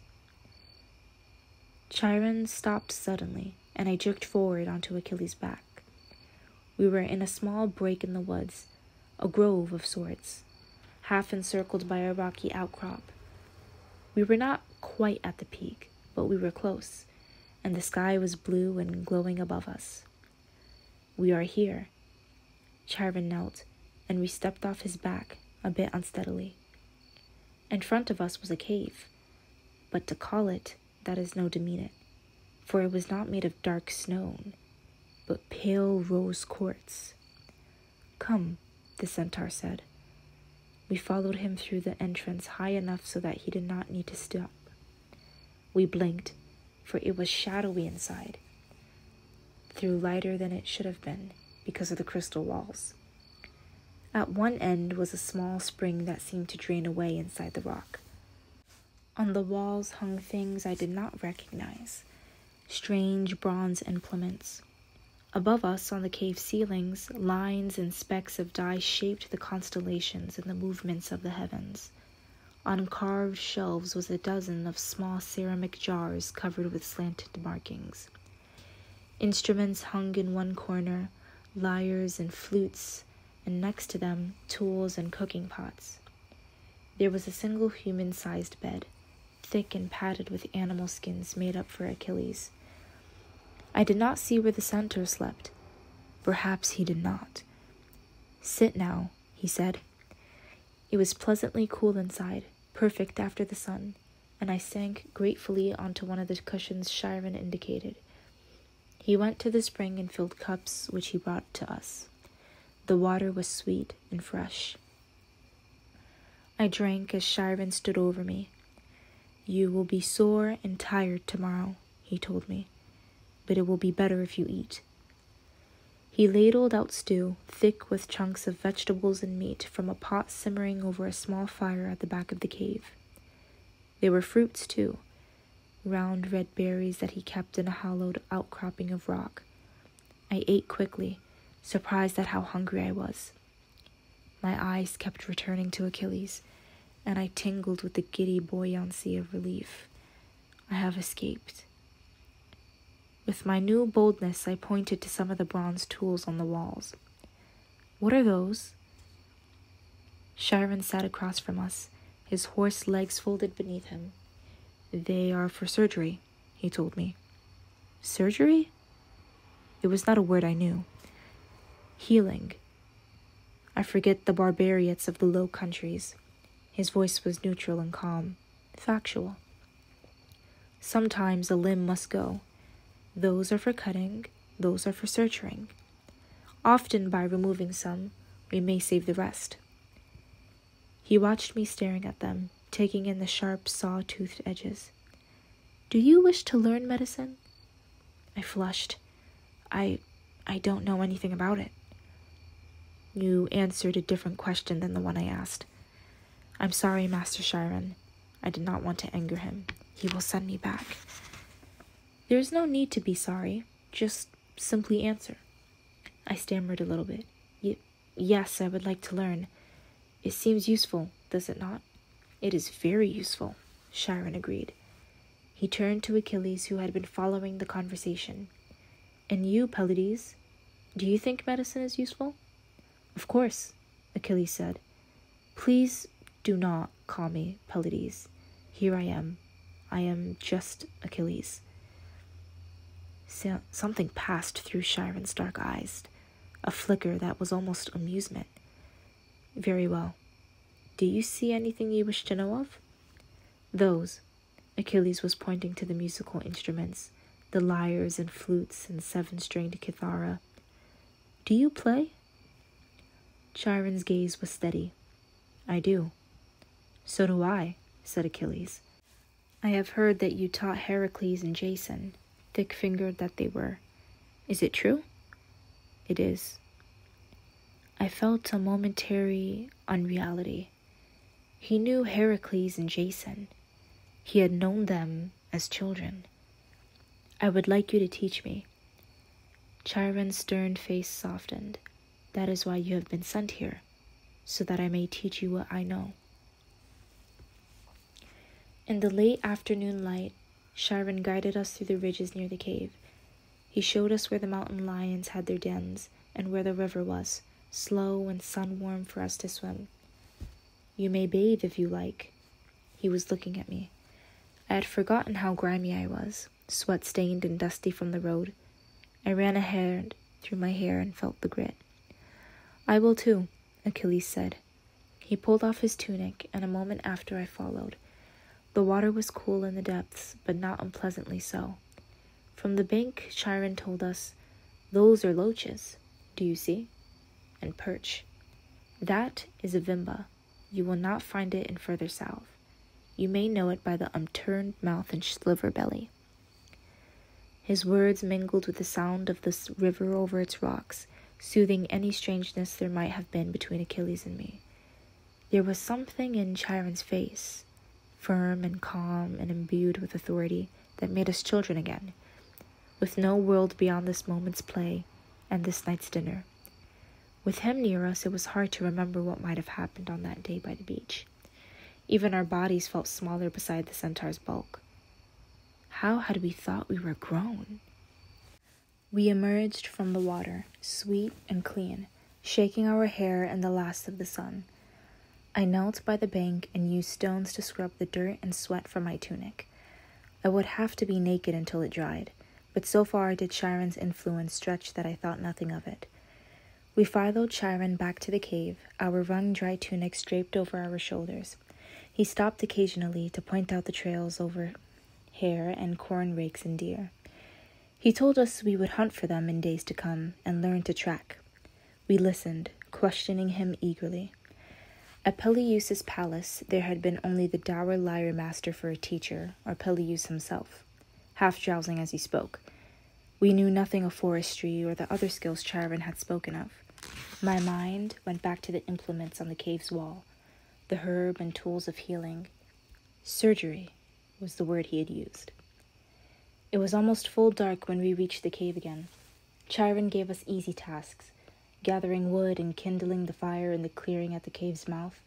Chiron stopped suddenly, and I jerked forward onto Achilles' back. We were in a small break in the woods, a grove of sorts, half encircled by a rocky outcrop. We were not quite at the peak, but we were close, and the sky was blue and glowing above us. We are here. Chiron knelt, and we stepped off his back, a bit unsteadily. In front of us was a cave, but to call it, that is no demean it, for it was not made of dark stone, but pale rose quartz. Come, the centaur said. We followed him through the entrance high enough so that he did not need to stop. We blinked, for it was shadowy inside, though lighter than it should have been because of the crystal walls. At one end was a small spring that seemed to drain away inside the rock. On the walls hung things I did not recognize, strange bronze implements. Above us, on the cave ceilings, lines and specks of dye shaped the constellations and the movements of the heavens. On carved shelves was a dozen of small ceramic jars covered with slanted markings. Instruments hung in one corner, lyres and flutes, and next to them, tools and cooking pots. There was a single human-sized bed, thick and padded with animal skins made up for Achilles. I did not see where the centaur slept. Perhaps he did not. "Sit now," he said. It was pleasantly cool inside, perfect after the sun, and I sank gratefully onto one of the cushions Chiron indicated. He went to the spring and filled cups, which he brought to us. The water was sweet and fresh. I drank as Chiron stood over me. "You will be sore and tired tomorrow," he told me, "but it will be better if you eat." He ladled out stew, thick with chunks of vegetables and meat, from a pot simmering over a small fire at the back of the cave. There were fruits, too, round red berries that he kept in a hollowed outcropping of rock. I ate quickly, surprised at how hungry I was. My eyes kept returning to Achilles, and I tingled with the giddy buoyancy of relief. I have escaped. With my new boldness, I pointed to some of the bronze tools on the walls. "What are those?" Chiron sat across from us, his horse legs folded beneath him. "They are for surgery," he told me. "Surgery?" It was not a word I knew. "Healing. I forget the barbarians of the Low Countries." His voice was neutral and calm, factual. "Sometimes a limb must go. Those are for cutting, those are for suturing. Often by removing some, we may save the rest." He watched me staring at them, taking in the sharp, saw-toothed edges. "Do you wish to learn medicine?" I flushed. I don't know anything about it." "You answered a different question than the one I asked." "I'm sorry, Master Chiron." I did not want to anger him. "He will send me back." "There is no need to be sorry. Just simply answer." I stammered a little bit. Yes, I would like to learn. It seems useful, does it not?" "It is very useful," Chiron agreed. He turned to Achilles, who had been following the conversation. "And you, Pelides, do you think medicine is useful?" "Of course," Achilles said. "Please do not call me Pelides. Here I am. I am just Achilles." Something passed through Chiron's dark eyes, a flicker that was almost amusement. "Very well. Do you see anything you wish to know of?" "Those." Achilles was pointing to the musical instruments, the lyres and flutes and seven-stringed kithara. "Do you play?" Chiron's gaze was steady. "I do." "So do I," said Achilles. "I have heard that you taught Heracles and Jason, thick-fingered that they were. Is it true?" "It is." I felt a momentary unreality. He knew Heracles and Jason. He had known them as children. "I would like you to teach me." Chiron's stern face softened. "That is why you have been sent here, so that I may teach you what I know." In the late afternoon light, Chiron guided us through the ridges near the cave. He showed us where the mountain lions had their dens and where the river was, slow and sun-warm for us to swim. "You may bathe if you like." He was looking at me. I had forgotten how grimy I was, sweat-stained and dusty from the road. I ran a hand through my hair and felt the grit. "I will too," Achilles said. He pulled off his tunic, and a moment after I followed. The water was cool in the depths, but not unpleasantly so. From the bank, Chiron told us, "Those are loaches, do you see? And perch. That is a vimba, You will not find it in further south. You may know it by the upturned mouth and sliver belly." His words mingled with the sound of the river over its rocks, soothing any strangeness there might have been between Achilles and me. There was something in Chiron's face, firm and calm and imbued with authority, that made us children again, with no world beyond this moment's play and this night's dinner. With him near us, it was hard to remember what might have happened on that day by the beach. Even our bodies felt smaller beside the centaur's bulk. How had we thought we were grown? We emerged from the water, sweet and clean, shaking our hair in the last of the sun. I knelt by the bank and used stones to scrub the dirt and sweat from my tunic. I would have to be naked until it dried, but so far did Chiron's influence stretch that I thought nothing of it. We followed Chiron back to the cave, our wrung-dry tunics draped over our shoulders. He stopped occasionally to point out the trails over hare and corn rakes and deer. He told us we would hunt for them in days to come and learn to track. We listened, questioning him eagerly. At Peleus' palace, there had been only the dour lyre master for a teacher, or Peleus himself, half drowsing as he spoke. We knew nothing of forestry or the other skills Chiron had spoken of. My mind went back to the implements on the cave's wall, the herb and tools of healing. Surgery was the word he had used. It was almost full dark when we reached the cave again. Chiron gave us easy tasks, gathering wood and kindling the fire in the clearing at the cave's mouth.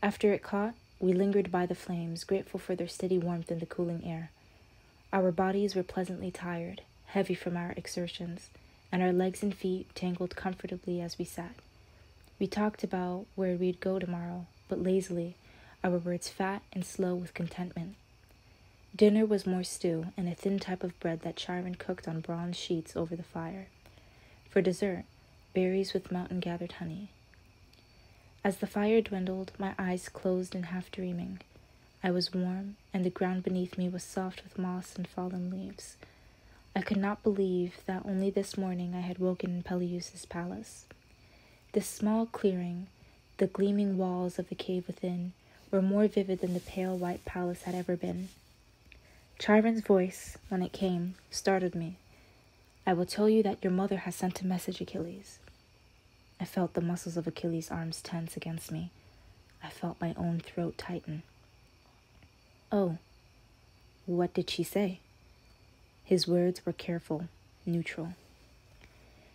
After it caught, we lingered by the flames, grateful for their steady warmth in the cooling air. Our bodies were pleasantly tired, heavy from our exertions, and our legs and feet tangled comfortably as we sat. We talked about where we'd go tomorrow, but lazily, our words fat and slow with contentment. Dinner was more stew and a thin type of bread that Chiron cooked on bronze sheets over the fire. For dessert, berries with mountain-gathered honey. As the fire dwindled, my eyes closed in half-dreaming. I was warm, and the ground beneath me was soft with moss and fallen leaves. I could not believe that only this morning I had woken in Peleus' palace. This small clearing, the gleaming walls of the cave within, were more vivid than the pale white palace had ever been. Chiron's voice, when it came, startled me. "I will tell you that your mother has sent a message, Achilles." I felt the muscles of Achilles' arms tense against me. I felt my own throat tighten. "Oh, what did she say?" His words were careful, neutral.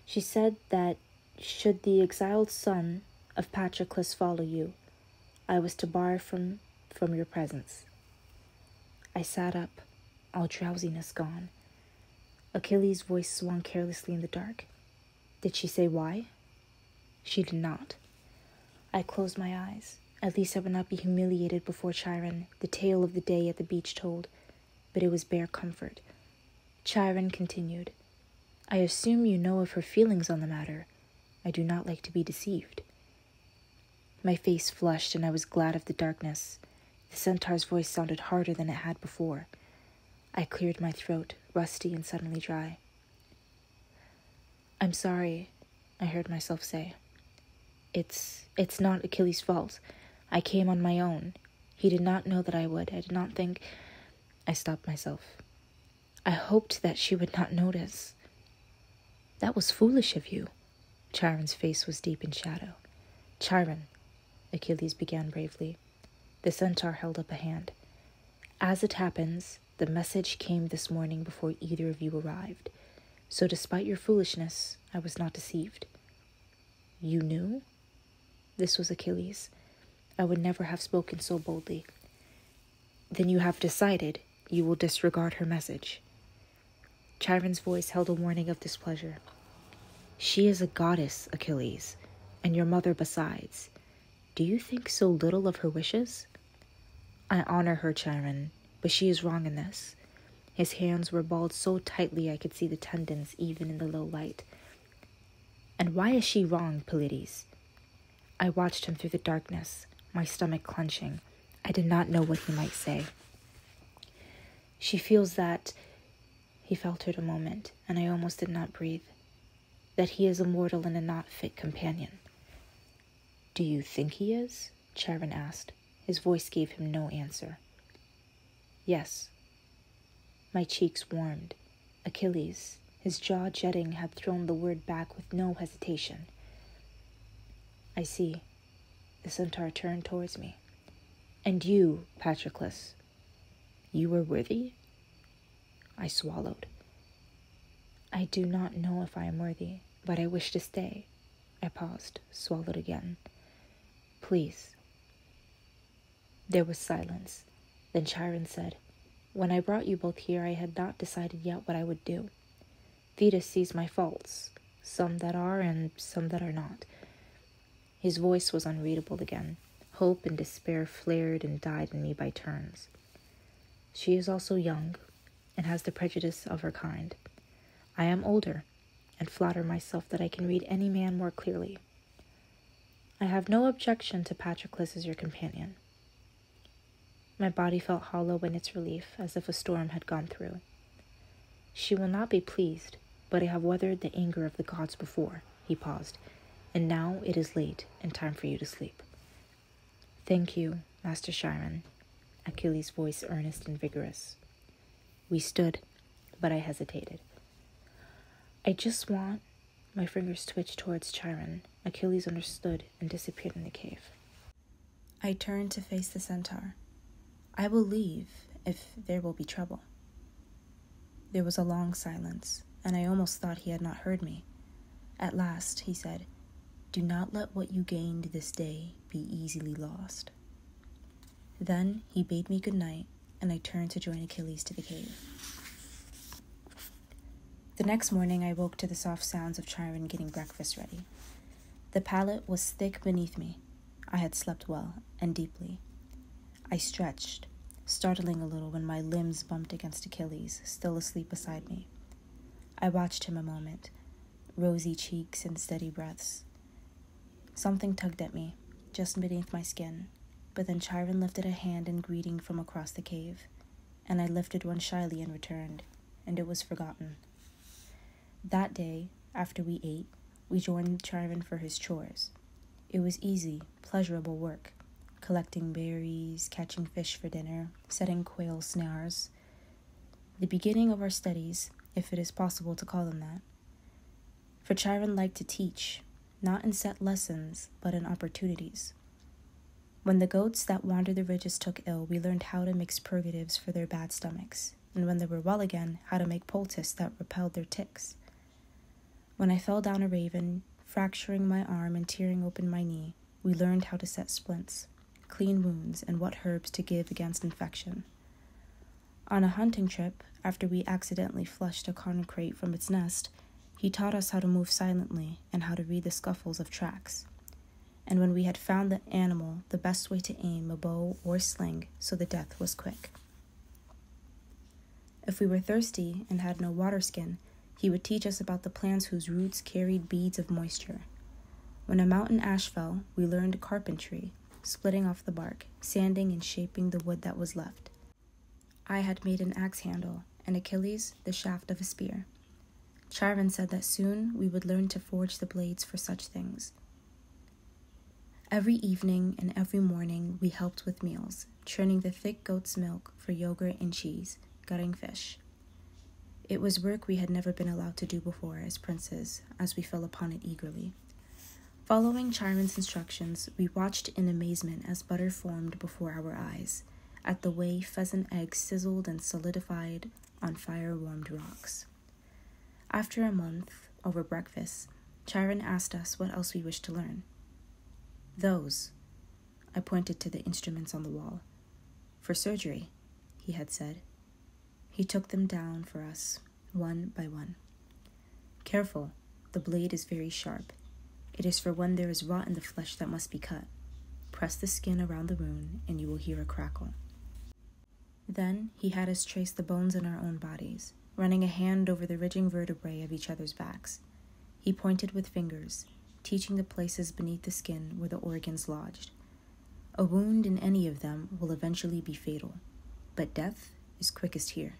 "She said that should the exiled son of Patroclus follow you, I was to bar from your presence." I sat up, all drowsiness gone. Achilles' voice swung carelessly in the dark. "Did she say why?" She did not. I closed my eyes. At least I would not be humiliated before Chiron, the tale of the day at the beach told. But it was bare comfort. Chiron continued, "I assume you know of her feelings on the matter. I do not like to be deceived." My face flushed, and I was glad of the darkness. The centaur's voice sounded harder than it had before. I cleared my throat, rusty and suddenly dry. "I'm sorry," I heard myself say. It's not Achilles' fault. I came on my own. He did not know that I would. I did not think..." I stopped myself. "I hoped that she would not notice." "That was foolish of you." Chiron's face was deep in shadow. "Chiron," Achilles began bravely. The centaur held up a hand. "As it happens, the message came this morning before either of you arrived. So despite your foolishness, I was not deceived." "You knew?" This was Achilles. I would never have spoken so boldly. "Then you have decided you will disregard her message." Chiron's voice held a warning of displeasure. "She is a goddess, Achilles, and your mother besides. Do you think so little of her wishes?" "I honor her, Chiron, but she is wrong in this." His hands were balled so tightly I could see the tendons even in the low light. "And why is she wrong, Pelides?" I watched him through the darkness, my stomach clenching. I did not know what he might say. "She feels that..." He faltered a moment, and I almost did not breathe. "That he is a mortal and a not fit companion." "Do you think he is?" Charon asked. His voice gave him no answer. Yes. My cheeks warmed. Achilles, his jaw jetting, had thrown the word back with no hesitation. I see. The centaur turned towards me. And you, Patroclus, you were worthy? I swallowed. I do not know if I am worthy, but I wish to stay. I paused, swallowed again. Please. There was silence. Then Chiron said, When I brought you both here, I had not decided yet what I would do. Thetis sees my faults, some that are and some that are not. His voice was unreadable again. Hope and despair flared and died in me by turns. She is also young, and has the prejudice of her kind. I am older, and flatter myself that I can read any man more clearly. I have no objection to Patroclus as your companion. My body felt hollow in its relief, as if a storm had gone through. She will not be pleased, but I have weathered the anger of the gods before. He paused. And now it is late, and time for you to sleep. Thank you, Master Chiron. Achilles' voice earnest and vigorous. We stood, but I hesitated. I just want... My fingers twitched towards Chiron. Achilles understood and disappeared in the cave. I turned to face the centaur. I will leave if there will be trouble. There was a long silence, and I almost thought he had not heard me. At last, he said, Do not let what you gained this day be easily lost. Then he bade me good night, and I turned to join Achilles to the cave. The next morning I woke to the soft sounds of Chiron getting breakfast ready. The pallet was thick beneath me. I had slept well and deeply. I stretched, startling a little when my limbs bumped against Achilles, still asleep beside me. I watched him a moment, rosy cheeks and steady breaths. Something tugged at me, just beneath my skin, but then Chiron lifted a hand in greeting from across the cave, and I lifted one shyly in return, and it was forgotten. That day, after we ate, we joined Chiron for his chores. It was easy, pleasurable work, collecting berries, catching fish for dinner, setting quail snares. The beginning of our studies, if it is possible to call them that. For Chiron liked to teach, not in set lessons, but in opportunities. When the goats that wandered the ridges took ill, we learned how to mix purgatives for their bad stomachs, and when they were well again, how to make poultice that repelled their ticks. When I fell down a raven, fracturing my arm and tearing open my knee, we learned how to set splints, clean wounds, and what herbs to give against infection. On a hunting trip, after we accidentally flushed a corn crate from its nest, he taught us how to move silently and how to read the scuffles of tracks. And when we had found the animal, the best way to aim a bow or sling so the death was quick. If we were thirsty and had no water skin, he would teach us about the plants whose roots carried beads of moisture. When a mountain ash fell, we learned carpentry, splitting off the bark, sanding and shaping the wood that was left. I had made an axe handle, and Achilles the shaft of a spear. Chiron said that soon we would learn to forge the blades for such things. Every evening and every morning we helped with meals, churning the thick goat's milk for yogurt and cheese, gutting fish. It was work we had never been allowed to do before as princes, as we fell upon it eagerly. Following Chiron's instructions, we watched in amazement as butter formed before our eyes, at the way pheasant eggs sizzled and solidified on fire-warmed rocks. After a month, over breakfast, Chiron asked us what else we wished to learn. Those, I pointed to the instruments on the wall. For surgery, he had said. He took them down for us, one by one. Careful, the blade is very sharp. It is for when there is rot in the flesh that must be cut. Press the skin around the wound, and you will hear a crackle. Then he had us trace the bones in our own bodies, running a hand over the ridging vertebrae of each other's backs. He pointed with fingers, teaching the places beneath the skin where the organs lodged. A wound in any of them will eventually be fatal, but death is quickest here.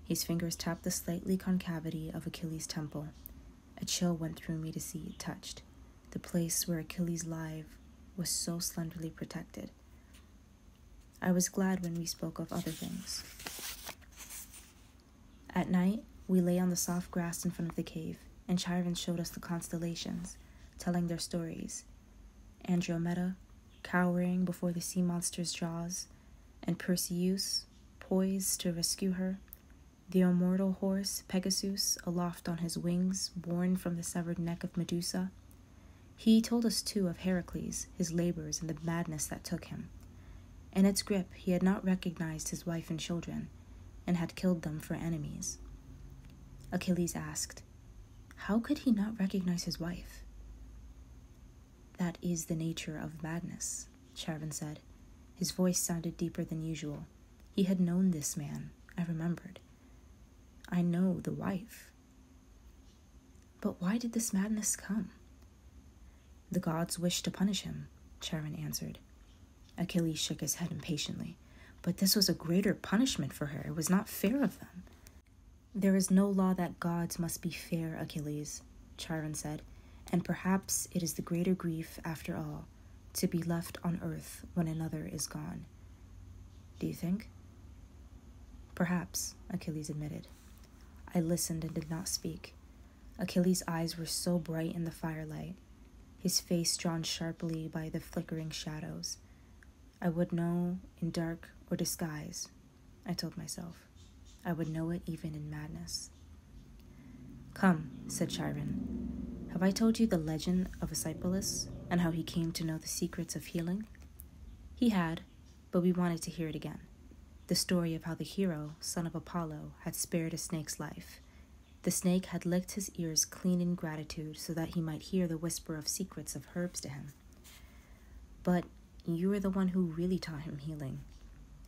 His fingers tapped the slightly concavity of Achilles' temple. A chill went through me to see it touched, the place where Achilles' was so slenderly protected. I was glad when we spoke of other things. At night, we lay on the soft grass in front of the cave, and Chiron showed us the constellations, telling their stories. Andromeda, cowering before the sea monster's jaws, and Perseus, poised to rescue her, the immortal horse Pegasus, aloft on his wings, born from the severed neck of Medusa. He told us, too, of Heracles, his labors, and the madness that took him. In its grip, he had not recognized his wife and children, and had killed them for enemies. Achilles asked, "How could he not recognize his wife?" "That is the nature of madness," Chiron said. His voice sounded deeper than usual. He had known this man, I remembered. "I know the wife." "But why did this madness come?" "The gods wished to punish him," Chiron answered. Achilles shook his head impatiently. "But this was a greater punishment for her. It was not fair of them." "There is no law that gods must be fair, Achilles," Chiron said, "and perhaps it is the greater grief, after all, to be left on earth when another is gone." "Do you think?" "Perhaps," Achilles admitted. I listened and did not speak. Achilles' eyes were so bright in the firelight, his face drawn sharply by the flickering shadows. I would know in dark or disguise, I told myself. I would know it even in madness. "Come," said Chiron. "Have I told you the legend of Asclepius and how he came to know the secrets of healing?" He had, but we wanted to hear it again. The story of how the hero, son of Apollo, had spared a snake's life. The snake had licked his ears clean in gratitude so that he might hear the whisper of secrets of herbs to him. "But you were the one who really taught him healing,"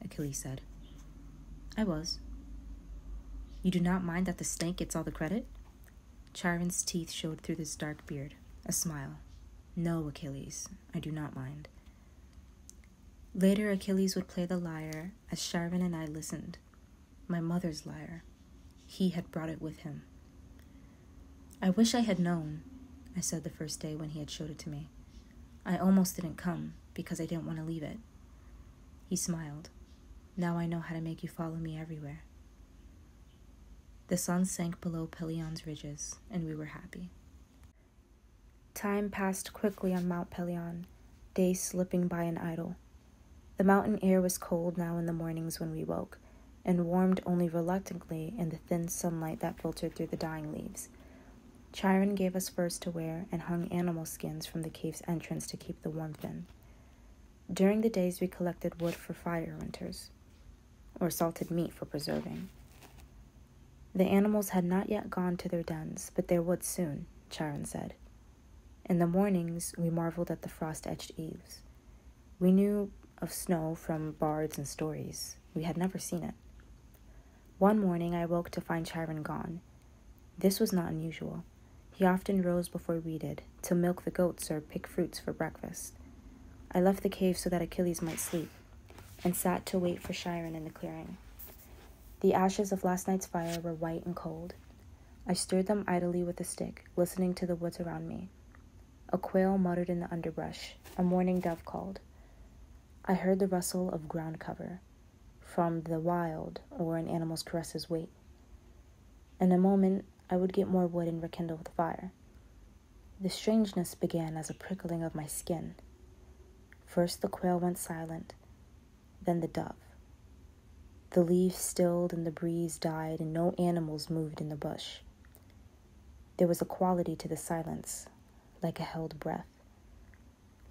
Achilles said. "I was." "You do not mind that the snake gets all the credit?" Chiron's teeth showed through his dark beard, a smile. "No, Achilles, I do not mind." Later, Achilles would play the lyre as Chiron and I listened. My mother's lyre. He had brought it with him. "I wish I had known," I said the first day when he had showed it to me. "I almost didn't come because I didn't want to leave it." He smiled. "Now I know how to make you follow me everywhere." The sun sank below Pelion's ridges, and we were happy. Time passed quickly on Mount Pelion, days slipping by in idle. The mountain air was cold now in the mornings when we woke, and warmed only reluctantly in the thin sunlight that filtered through the dying leaves. Chiron gave us furs to wear and hung animal skins from the cave's entrance to keep the warmth in. During the days we collected wood for fire winters, or salted meat for preserving. The animals had not yet gone to their dens, but they would soon, Chiron said. In the mornings, we marveled at the frost-etched eaves. We knew of snow from bards and stories. We had never seen it. One morning, I woke to find Chiron gone. This was not unusual. He often rose before we did, to milk the goats or pick fruits for breakfast. I left the cave so that Achilles might sleep, and sat to wait for Chiron in the clearing. The ashes of last night's fire were white and cold. I stirred them idly with a stick, listening to the woods around me. A quail muttered in the underbrush. A mourning dove called. I heard the rustle of ground cover, from the wild or an animal's caresses wait. In a moment, I would get more wood and rekindle the fire. The strangeness began as a prickling of my skin. First the quail went silent, then the dove. The leaves stilled and the breeze died, and no animals moved in the bush. There was a quality to the silence, like a held breath,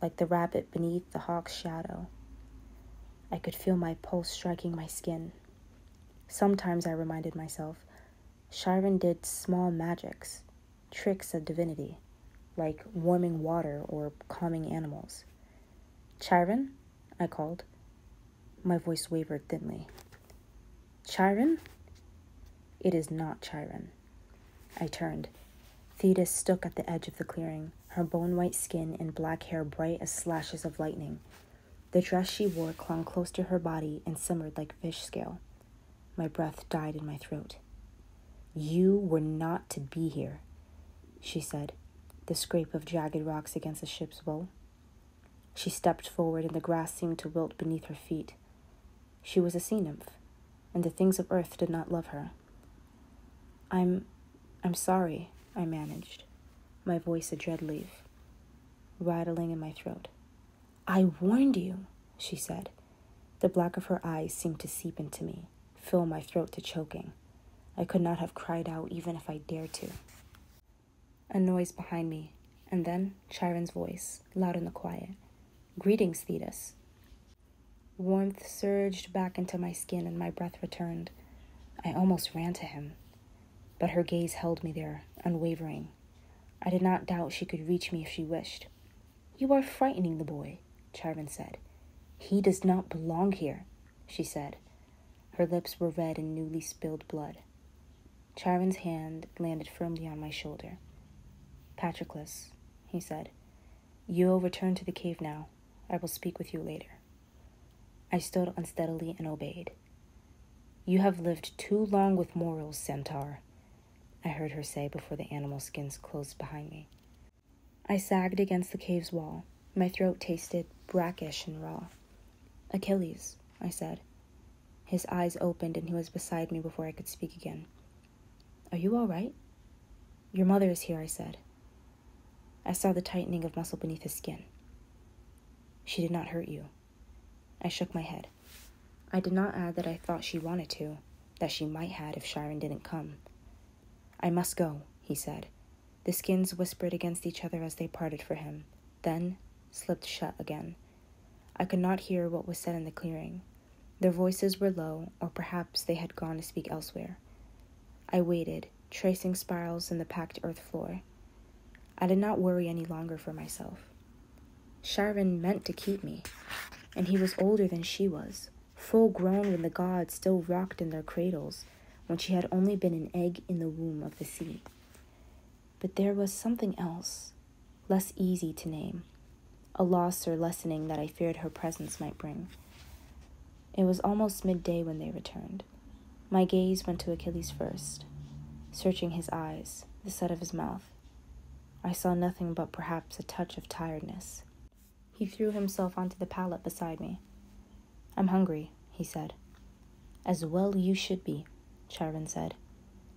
like the rabbit beneath the hawk's shadow. I could feel my pulse striking my skin. Sometimes I reminded myself, Chiron did small magics, tricks of divinity, like warming water or calming animals. "Chiron?" I called. My voice wavered thinly. "Chiron?" "It is not Chiron." I turned. Thetis stood at the edge of the clearing, her bone-white skin and black hair bright as slashes of lightning. The dress she wore clung close to her body and simmered like fish scale. My breath died in my throat. "You were not to be here," she said, the scrape of jagged rocks against the ship's bow. She stepped forward, and the grass seemed to wilt beneath her feet. She was a sea nymph, and the things of earth did not love her. I'm sorry, I managed, my voice a dread leaf, rattling in my throat. I warned you, she said. The black of her eyes seemed to seep into me, fill my throat to choking. I could not have cried out even if I dared to. A noise behind me, and then Chiron's voice, loud in the quiet. Greetings, Thetis. Warmth surged back into my skin and my breath returned. I almost ran to him, but her gaze held me there, unwavering. I did not doubt she could reach me if she wished. You are frightening the boy, Chiron said. He does not belong here, she said. Her lips were red in newly spilled blood. Chiron's hand landed firmly on my shoulder. Patroclus, he said, you will return to the cave now. I will speak with you later. I stood unsteadily and obeyed. You have lived too long with mortals, Centaur, I heard her say before the animal skins closed behind me. I sagged against the cave's wall. My throat tasted brackish and raw. Achilles, I said. His eyes opened and he was beside me before I could speak again. Are you all right? Your mother is here, I said. I saw the tightening of muscle beneath his skin. She did not hurt you. I shook my head. I did not add that I thought she wanted to, that she might have if Chiron didn't come. I must go, he said. The skins whispered against each other as they parted for him, then slipped shut again. I could not hear what was said in the clearing. Their voices were low, or perhaps they had gone to speak elsewhere. I waited, tracing spirals in the packed earth floor. I did not worry any longer for myself. Chiron meant to keep me, and he was older than she was, full grown when the gods still rocked in their cradles, when she had only been an egg in the womb of the sea. But there was something else, less easy to name, a loss or lessening that I feared her presence might bring. It was almost midday when they returned. My gaze went to Achilles first, searching his eyes, the set of his mouth. I saw nothing but perhaps a touch of tiredness. He threw himself onto the pallet beside me. I'm hungry, he said. As well you should be, Chiron said.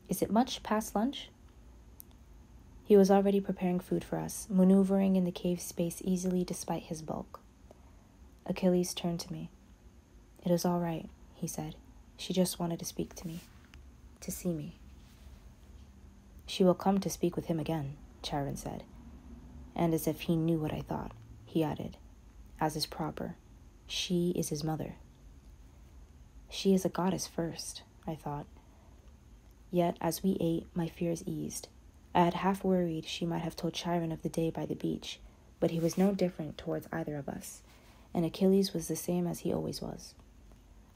Is it much past lunch? He was already preparing food for us, maneuvering in the cave space easily despite his bulk. Achilles turned to me. It is all right, he said. She just wanted to speak to me, to see me. She will come to speak with him again, Chiron said. And as if he knew what I thought, he added, as is proper, she is his mother. She is a goddess first, I thought. Yet as we ate, my fears eased. I had half worried she might have told Chiron of the day by the beach, but he was no different towards either of us, and Achilles was the same as he always was.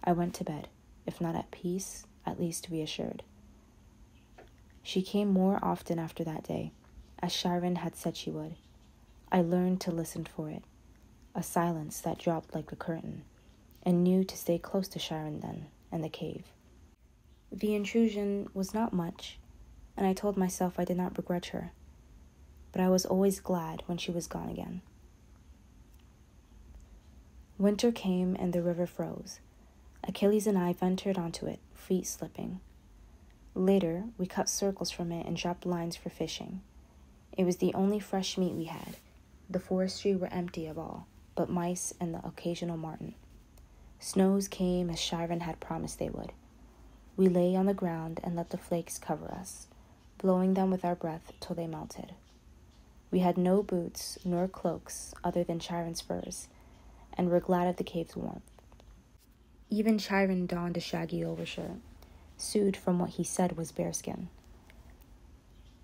I went to bed, if not at peace, at least reassured. She came more often after that day, as Chiron had said she would. I learned to listen for it, a silence that dropped like a curtain, and knew to stay close to Chiron then, and the cave. The intrusion was not much, and I told myself I did not begrudge her, but I was always glad when she was gone again. Winter came and the river froze. Achilles and I ventured onto it, feet slipping. Later, we cut circles from it and dropped lines for fishing. It was the only fresh meat we had. The forestry were empty of all, but mice and the occasional marten. Snows came as Chiron had promised they would. We lay on the ground and let the flakes cover us, blowing them with our breath till they melted. We had no boots nor cloaks other than Chiron's furs, and were glad of the cave's warmth. Even Chiron donned a shaggy overshirt, sewed from what he said was bearskin.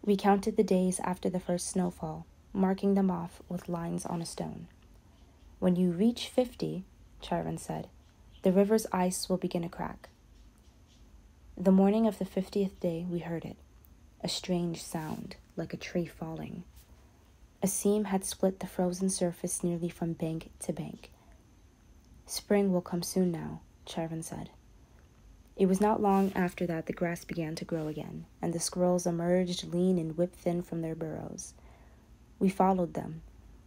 We counted the days after the first snowfall, marking them off with lines on a stone. When you reach 50, Chiron said, the river's ice will begin to crack. The morning of the 50th day, we heard it, a strange sound, like a tree falling. A seam had split the frozen surface nearly from bank to bank. Spring will come soon now, Chiron said. It was not long after that the grass began to grow again, and the squirrels emerged lean and whip-thin from their burrows. We followed them,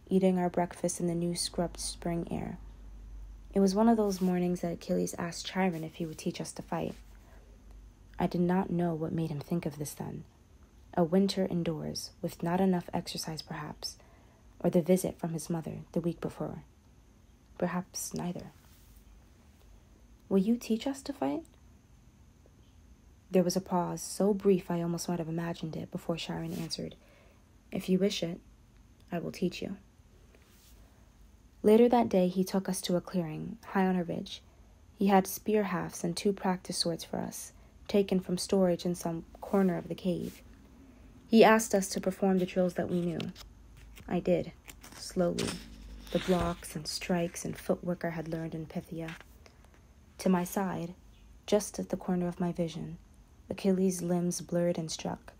eating our breakfast in the new scrubbed spring air. It was one of those mornings that Achilles asked Chiron if he would teach us to fight. I did not know what made him think of this then. A winter indoors, with not enough exercise perhaps, or the visit from his mother the week before. Perhaps neither. Will you teach us to fight? There was a pause, so brief I almost might have imagined it, before Chiron answered, If you wish it, I will teach you. Later that day he took us to a clearing, high on a ridge. He had spear hafts and 2 practice swords for us, taken from storage in some corner of the cave. He asked us to perform the drills that we knew. I did, slowly, the blocks and strikes and footwork I had learned in Pythia. To my side, just at the corner of my vision, Achilles' limbs blurred and struck.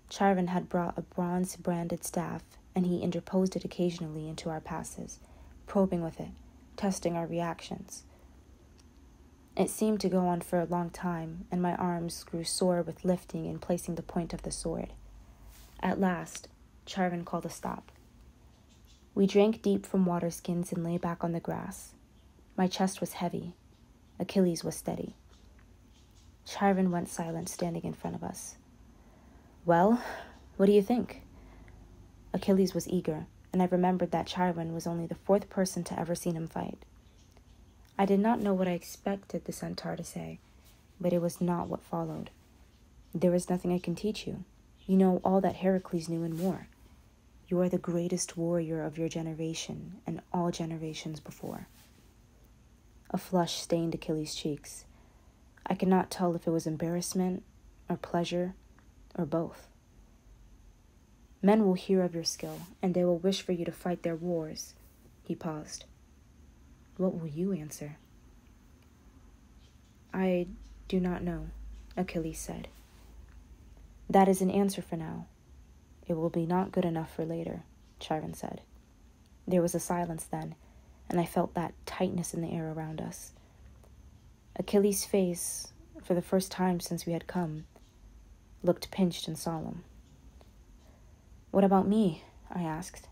Chiron had brought a bronze-branded staff, and he interposed it occasionally into our passes, probing with it, testing our reactions. It seemed to go on for a long time, and my arms grew sore with lifting and placing the point of the sword. At last, Chiron called a stop. We drank deep from water skins and lay back on the grass. My chest was heavy. Achilles was steady. Chiron went silent, standing in front of us. Well, what do you think? Achilles was eager, and I remembered that Chiron was only the 4th person to ever seen him fight. I did not know what I expected the centaur to say, but it was not what followed. There is nothing I can teach you. You know all that Heracles knew and more. You are the greatest warrior of your generation and all generations before. A flush stained Achilles' cheeks. I could not tell if it was embarrassment or pleasure or both. Men will hear of your skill, and they will wish for you to fight their wars. He paused. What will you answer? I do not know, Achilles said. That is an answer for now. It will be not good enough for later, Chiron said. There was a silence then, and I felt that tightness in the air around us. Achilles' face, for the first time since we had come, looked pinched and solemn. What about me? I asked.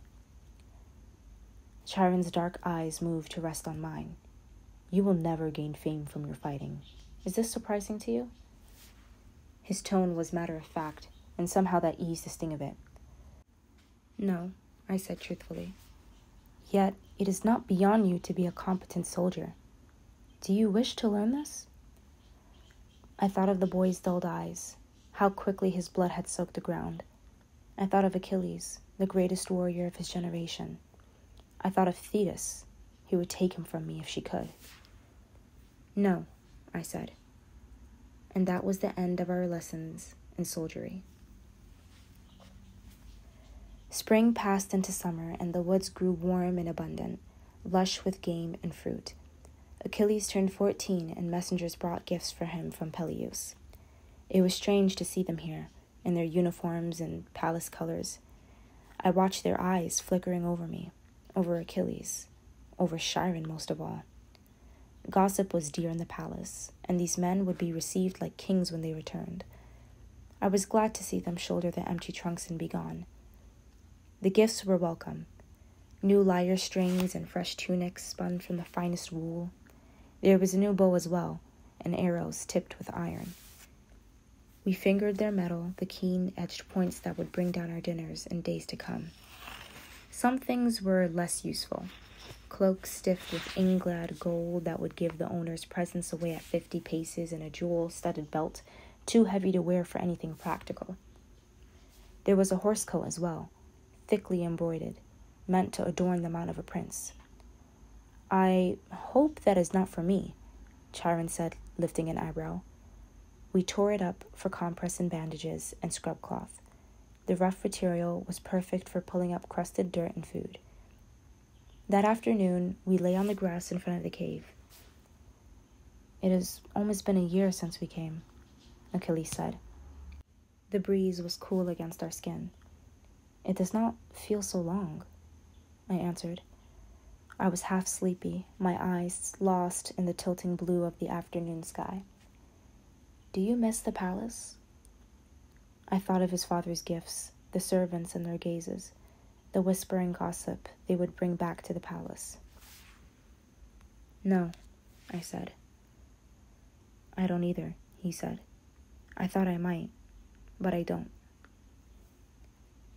Chiron's dark eyes moved to rest on mine. You will never gain fame from your fighting. Is this surprising to you? His tone was matter-of-fact, and somehow that eased the sting of it. No, I said truthfully. Yet it is not beyond you to be a competent soldier. Do you wish to learn this? I thought of the boy's dulled eyes, how quickly his blood had soaked the ground. I thought of Achilles, the greatest warrior of his generation. I thought of Thetis, who would take him from me if she could. No, I said. And that was the end of our lessons in soldiery. Spring passed into summer, and the woods grew warm and abundant, lush with game and fruit. Achilles turned 14, and messengers brought gifts for him from Peleus. It was strange to see them here, in their uniforms and palace colors. I watched their eyes flickering over me, over Achilles, over Chiron most of all. Gossip was dear in the palace, and these men would be received like kings when they returned. I was glad to see them shoulder their empty trunks and be gone. The gifts were welcome. New lyre strings and fresh tunics spun from the finest wool. There was a new bow as well, and arrows tipped with iron. We fingered their metal, the keen-edged points that would bring down our dinners in days to come. Some things were less useful. Cloaks stiffed with inglad gold that would give the owner's presence away at 50 paces, and a jewel-studded belt, too heavy to wear for anything practical. There was a horse coat as well, thickly embroidered, meant to adorn the mount of a prince. I hope that is not for me, Chiron said, lifting an eyebrow. We tore it up for compress and bandages and scrub cloth. The rough material was perfect for pulling up crusted dirt and food. That afternoon, we lay on the grass in front of the cave. It has almost been a year since we came, Achilles said. The breeze was cool against our skin. It does not feel so long, I answered. I was half sleepy, my eyes lost in the tilting blue of the afternoon sky. Do you miss the palace? I thought of his father's gifts, the servants and their gazes, the whispering gossip they would bring back to the palace. "No," I said. "I don't either," he said. "I thought I might, but I don't."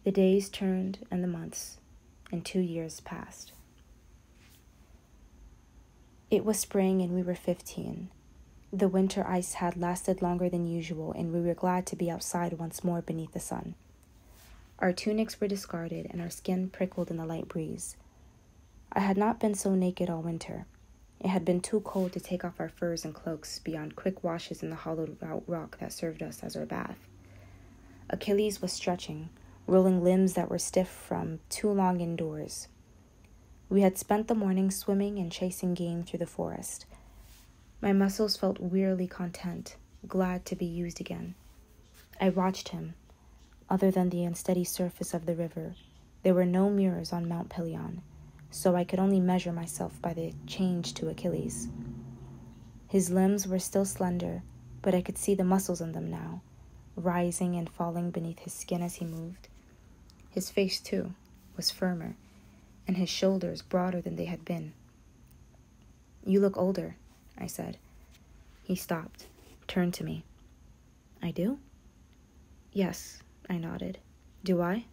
The days turned and the months, and 2 years passed. It was spring and we were 15. The winter ice had lasted longer than usual, and we were glad to be outside once more beneath the sun. Our tunics were discarded and our skin prickled in the light breeze. I had not been so naked all winter. It had been too cold to take off our furs and cloaks beyond quick washes in the hollowed-out rock that served us as our bath. Achilles was stretching, rolling limbs that were stiff from too long indoors. We had spent the morning swimming and chasing game through the forest. My muscles felt wearily content, glad to be used again. I watched him. Other than the unsteady surface of the river, there were no mirrors on Mount Pelion, so I could only measure myself by the change to Achilles. His limbs were still slender, but I could see the muscles in them now, rising and falling beneath his skin as he moved. His face, too, was firmer, and his shoulders broader than they had been. "You look older," I said. He stopped, turned to me. "I do?" "Yes," I nodded. "Do I?"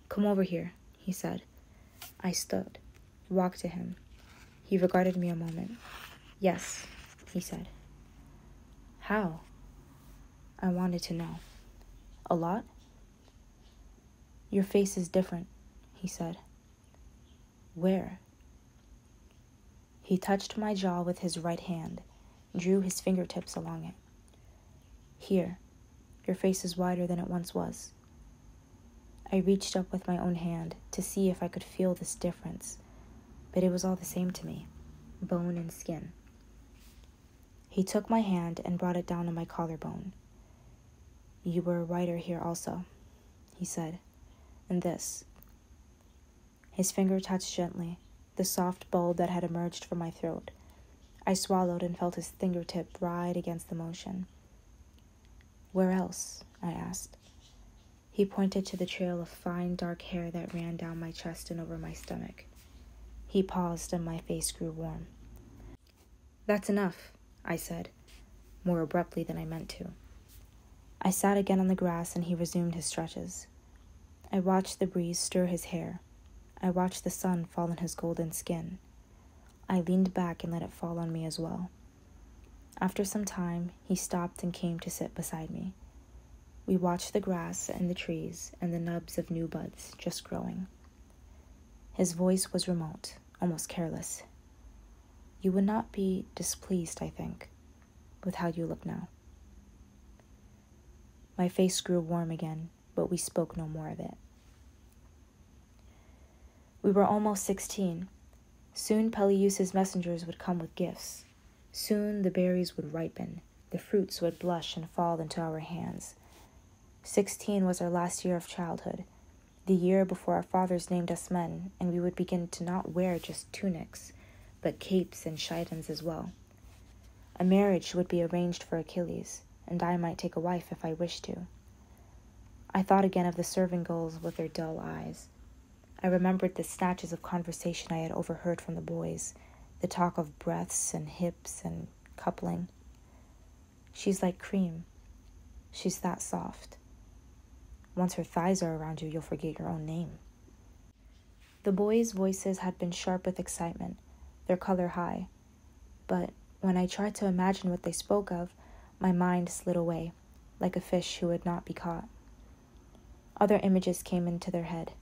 "Come over here," he said. I stood, walked to him. He regarded me a moment. "Yes," he said. "How?" I wanted to know. "A lot?" "Your face is different," he said. "Where?" He touched my jaw with his right hand, drew his fingertips along it. "Here, your face is wider than it once was." I reached up with my own hand to see if I could feel this difference, but it was all the same to me, bone and skin. He took my hand and brought it down to my collarbone. "You were wider here also," he said, "and this." His finger touched gently the soft bulb that had emerged from my throat. I swallowed and felt his fingertip ride against the motion. "Where else?" I asked. He pointed to the trail of fine dark hair that ran down my chest and over my stomach. He paused and my face grew warm. "That's enough," I said, more abruptly than I meant to. I sat again on the grass and he resumed his stretches. I watched the breeze stir his hair. I watched the sun fall on his golden skin. I leaned back and let it fall on me as well. After some time, he stopped and came to sit beside me. We watched the grass and the trees and the nubs of new buds just growing. His voice was remote, almost careless. "You would not be displeased, I think, with how you look now." My face grew warm again, but we spoke no more of it. We were almost 16. Soon Peleus's messengers would come with gifts. Soon the berries would ripen, the fruits would blush and fall into our hands. 16 was our last year of childhood, the year before our fathers named us men, and we would begin to not wear just tunics, but capes and chiton as well. A marriage would be arranged for Achilles, and I might take a wife if I wished to. I thought again of the serving girls with their dull eyes. I remembered the snatches of conversation I had overheard from the boys, the talk of breaths and hips and coupling. "She's like cream. She's that soft. Once her thighs are around you, you'll forget your own name." The boys' voices had been sharp with excitement, their color high. But when I tried to imagine what they spoke of, my mind slid away, like a fish who would not be caught. Other images came into their head.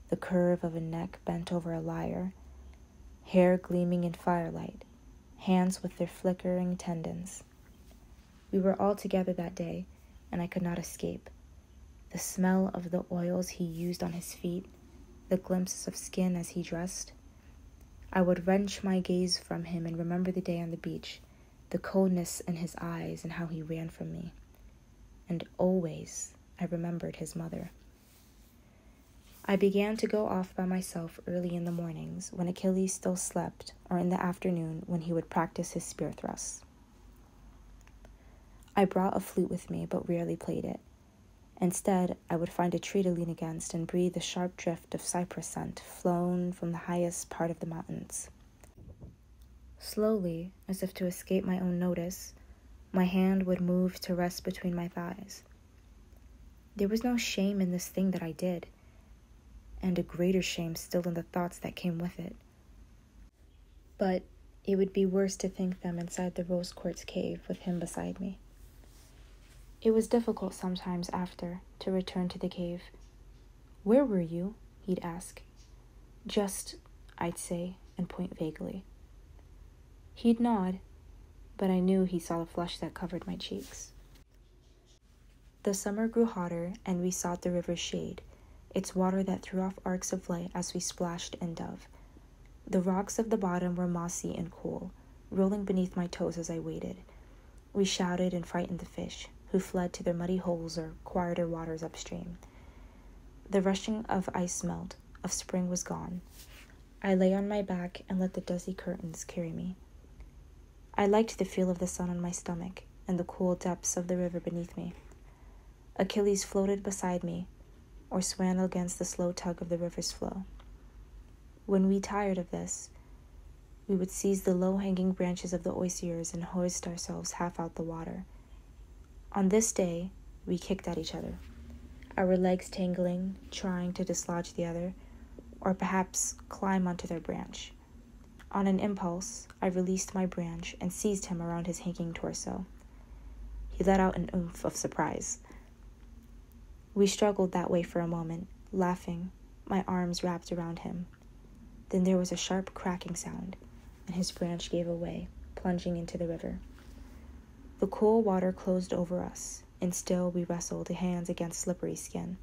The curve of a neck bent over a lyre, hair gleaming in firelight, hands with their flickering tendons. We were all together that day, and I could not escape. The smell of the oils he used on his feet, the glimpses of skin as he dressed. I would wrench my gaze from him and remember the day on the beach, the coldness in his eyes and how he ran from me. And always I remembered his mother. I began to go off by myself early in the mornings when Achilles still slept, or in the afternoon when he would practice his spear thrusts. I brought a flute with me but rarely played it. Instead, I would find a tree to lean against and breathe the sharp drift of cypress scent flown from the highest part of the mountains. Slowly, as if to escape my own notice, my hand would move to rest between my thighs. There was no shame in this thing that I did, and a greater shame still in the thoughts that came with it. But it would be worse to think them inside the rose quartz cave with him beside me. It was difficult sometimes after to return to the cave. "Where were you?" he'd ask. "Just," I'd say, and point vaguely. He'd nod, but I knew he saw the flush that covered my cheeks. The summer grew hotter, and we sought the river's shade, its water that threw off arcs of light as we splashed and dove. The rocks of the bottom were mossy and cool, rolling beneath my toes as I waded. We shouted and frightened the fish, who fled to their muddy holes or quieter waters upstream. The rushing of ice melt, of spring was gone. I lay on my back and let the dusty curtains carry me. I liked the feel of the sun on my stomach and the cool depths of the river beneath me. Achilles floated beside me, or swam against the slow tug of the river's flow. When we tired of this, we would seize the low-hanging branches of the osiers and hoist ourselves half out the water. On this day, we kicked at each other, our legs tangling, trying to dislodge the other, or perhaps climb onto their branch. On an impulse, I released my branch and seized him around his hanging torso. He let out an oomph of surprise. We struggled that way for a moment, laughing, my arms wrapped around him. Then there was a sharp cracking sound, and his branch gave away, plunging into the river. The cool water closed over us, and still we wrestled hands against slippery skin.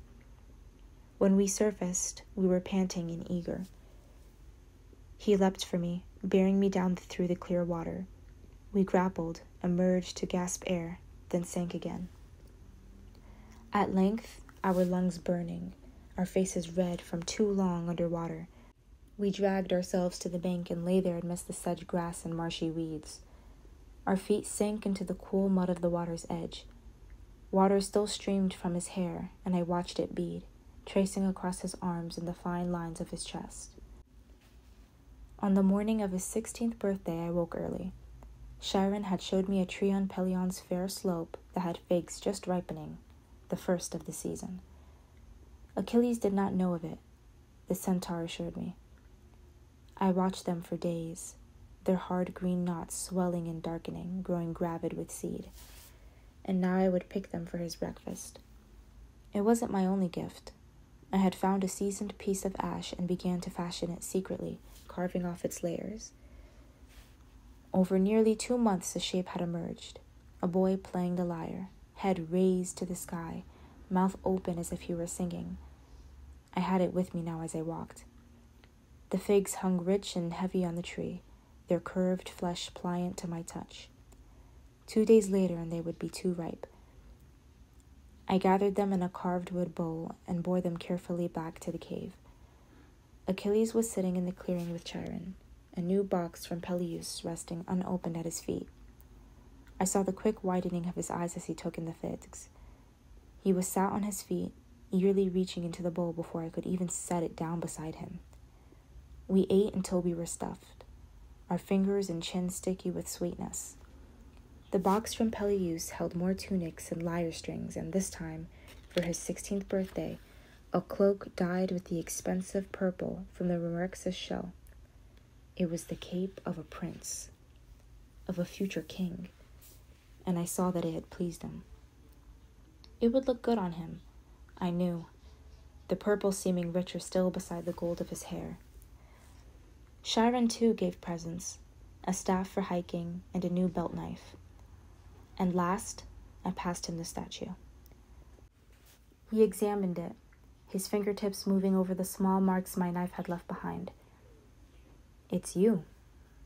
When we surfaced, we were panting and eager. He leapt for me, bearing me down through the clear water. We grappled, emerged to gasp air, then sank again. At length, our lungs burning, our faces red from too long under water, we dragged ourselves to the bank and lay there amidst the sedge grass and marshy weeds. Our feet sank into the cool mud of the water's edge. Water still streamed from his hair, and I watched it bead, tracing across his arms and the fine lines of his chest. On the morning of his 16th birthday, I woke early. Chiron had showed me a tree on Pelion's fair slope that had figs just ripening, the first of the season. Achilles did not know of it, the centaur assured me. I watched them for days, their hard green knots swelling and darkening, growing gravid with seed. And now I would pick them for his breakfast. It wasn't my only gift. I had found a seasoned piece of ash and began to fashion it secretly, carving off its layers. Over nearly 2 months the shape had emerged, a boy playing the lyre, head raised to the sky, mouth open as if he were singing. I had it with me now as I walked. The figs hung rich and heavy on the tree, their curved flesh pliant to my touch. 2 days later and they would be too ripe. I gathered them in a carved wood bowl and bore them carefully back to the cave. Achilles was sitting in the clearing with Chiron, a new box from Peleus resting unopened at his feet. I saw the quick widening of his eyes as he took in the figs. He was sat on his feet, eagerly reaching into the bowl before I could even set it down beside him. We ate until we were stuffed, our fingers and chin sticky with sweetness. The box from Peleus held more tunics and lyre strings, and this time, for his 16th birthday, a cloak dyed with the expensive purple from the Rorexus shell. It was the cape of a prince, of a future king, and I saw that it had pleased him. It would look good on him, I knew, the purple seeming richer still beside the gold of his hair. Chiron too gave presents, a staff for hiking and a new belt knife. And last, I passed him the statue. He examined it, his fingertips moving over the small marks my knife had left behind. "It's you,"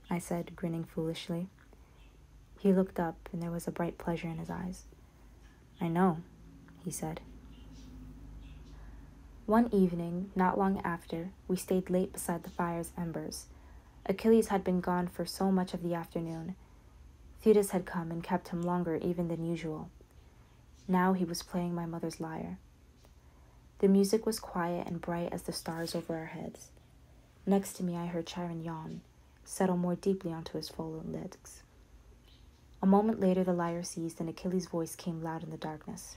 I said, grinning foolishly. He looked up, and there was a bright pleasure in his eyes. "I know," he said. One evening, not long after, we stayed late beside the fire's embers. Achilles had been gone for so much of the afternoon. Thetis had come and kept him longer even than usual. Now he was playing my mother's lyre. The music was quiet and bright as the stars over our heads. Next to me I heard Chiron yawn, settle more deeply onto his fallen legs. A moment later the lyre ceased and Achilles' voice came loud in the darkness.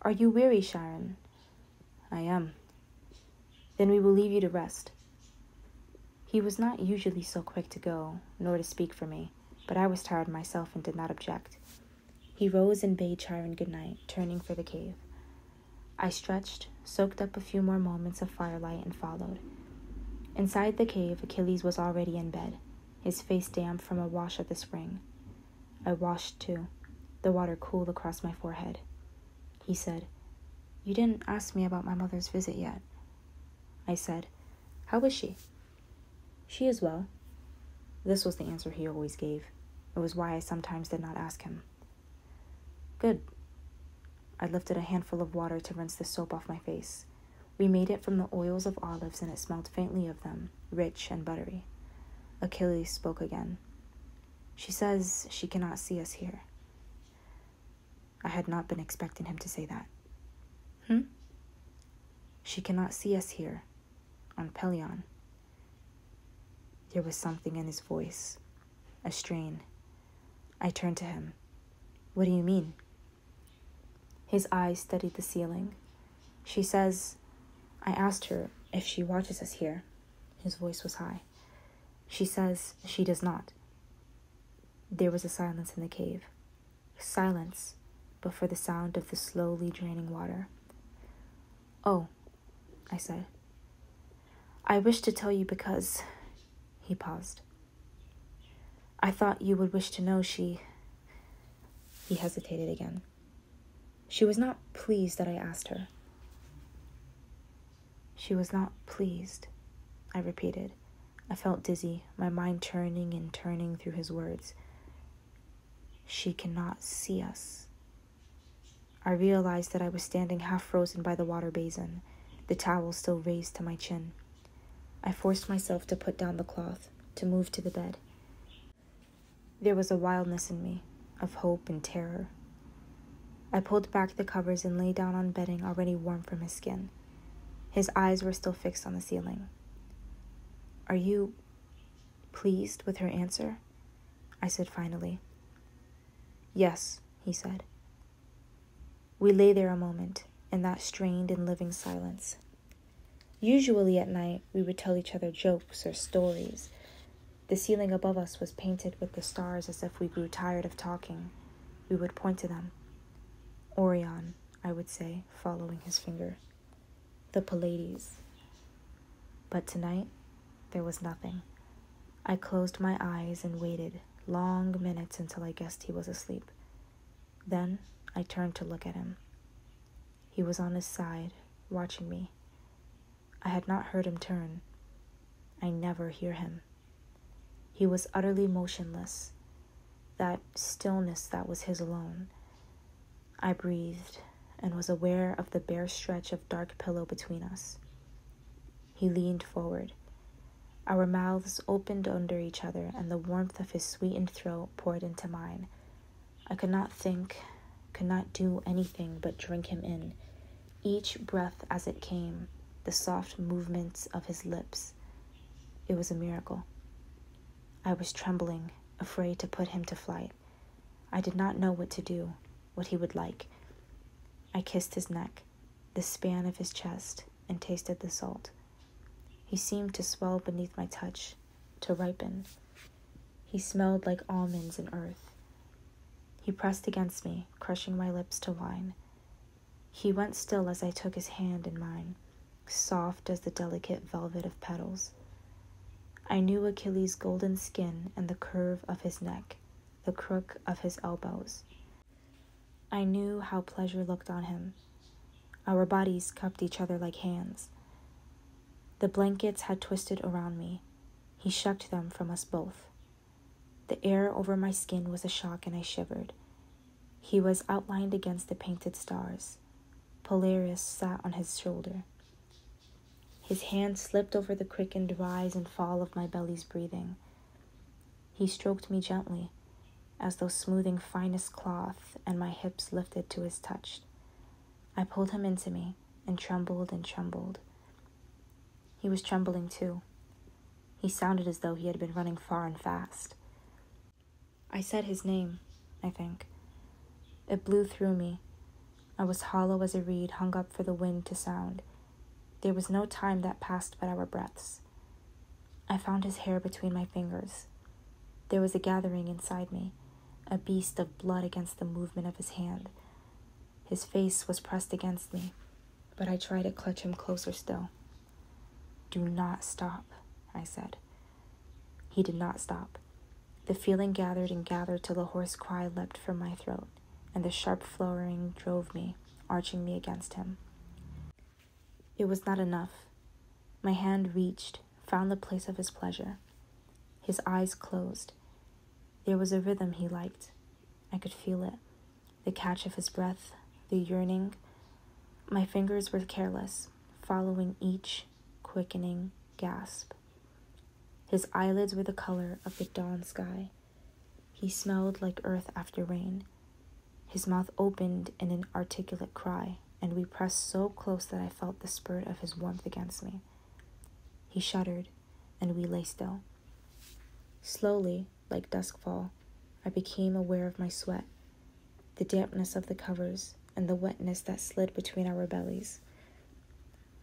"Are you weary, Chiron?" "I am." "Then we will leave you to rest." He was not usually so quick to go, nor to speak for me, but I was tired myself and did not object. He rose and bade Chiron good night, turning for the cave. I stretched, soaked up a few more moments of firelight, and followed. Inside the cave, Achilles was already in bed, his face damp from a wash at the spring. I washed too, the water cool across my forehead. He said, "You didn't ask me about my mother's visit yet." I said, "How is she?" "She is well." This was the answer he always gave. It was why I sometimes did not ask him. "Good." I lifted a handful of water to rinse the soap off my face. We made it from the oils of olives, and it smelled faintly of them, rich and buttery. Achilles spoke again. "She says she cannot see us here." I had not been expecting him to say that. "She cannot see us here, on Pelion." There was something in his voice, a strain. I turned to him. "What do you mean?" His eyes studied the ceiling. "She says, I asked her if she watches us here." His voice was high. "She says she does not." There was a silence in the cave. Silence, but for the sound of the slowly draining water. "Oh," I said. "I wish to tell you because..." He paused. "I thought you would wish to know she..." He hesitated again. "She was not pleased that I asked her." "She was not pleased," I repeated. I felt dizzy, my mind turning and turning through his words. "She cannot see us." I realized that I was standing half frozen by the water basin, the towel still raised to my chin. I forced myself to put down the cloth, to move to the bed. There was a wildness in me, of hope and terror. I pulled back the covers and lay down on bedding already warm from his skin. His eyes were still fixed on the ceiling. "Are you pleased with her answer?" I said finally. "Yes," he said. We lay there a moment, in that strained and living silence. Usually at night, we would tell each other jokes or stories. The ceiling above us was painted with the stars as if we grew tired of talking. We would point to them. "Orion," I would say, following his finger. "The Pleiades." But tonight, there was nothing. I closed my eyes and waited long minutes until I guessed he was asleep. Then I turned to look at him. He was on his side, watching me. I had not heard him turn. I never hear him. He was utterly motionless, that stillness that was his alone. I breathed and was aware of the bare stretch of dark pillow between us. He leaned forward. Our mouths opened under each other, and the warmth of his sweetened throat poured into mine. I could not think, could not do anything but drink him in, each breath as it came, the soft movements of his lips. It was a miracle. I was trembling, afraid to put him to flight. I did not know what to do, what he would like. I kissed his neck, the span of his chest, and tasted the salt. He seemed to swell beneath my touch, to ripen. He smelled like almonds and earth. He pressed against me, crushing my lips to wine. He went still as I took his hand in mine, soft as the delicate velvet of petals. I knew Achilles' golden skin and the curve of his neck, the crook of his elbows. I knew how pleasure looked on him. Our bodies cupped each other like hands. The blankets had twisted around me. He shucked them from us both. The air over my skin was a shock, and I shivered. He was outlined against the painted stars. Polaris sat on his shoulder. His hand slipped over the quickened rise and fall of my belly's breathing. He stroked me gently, as though smoothing finest cloth, and my hips lifted to his touch. I pulled him into me and trembled and trembled. He was trembling too. He sounded as though he had been running far and fast. I said his name, I think. It blew through me. I was hollow as a reed hung up for the wind to sound. There was no time that passed but our breaths. I found his hair between my fingers. There was a gathering inside me, a beast of blood against the movement of his hand. His face was pressed against me, but I tried to clutch him closer still. "Do not stop," I said. He did not stop. The feeling gathered and gathered till a hoarse cry leapt from my throat, and the sharp flowering drove me, arching me against him. It was not enough. My hand reached, found the place of his pleasure. His eyes closed. There was a rhythm he liked. I could feel it. The catch of his breath, the yearning. My fingers were careless, following each quickening gasp. His eyelids were the color of the dawn sky. He smelled like earth after rain. His mouth opened in an articulate cry, and we pressed so close that I felt the spurt of his warmth against me. He shuddered, and we lay still. Slowly, like duskfall, I became aware of my sweat, the dampness of the covers, and the wetness that slid between our bellies.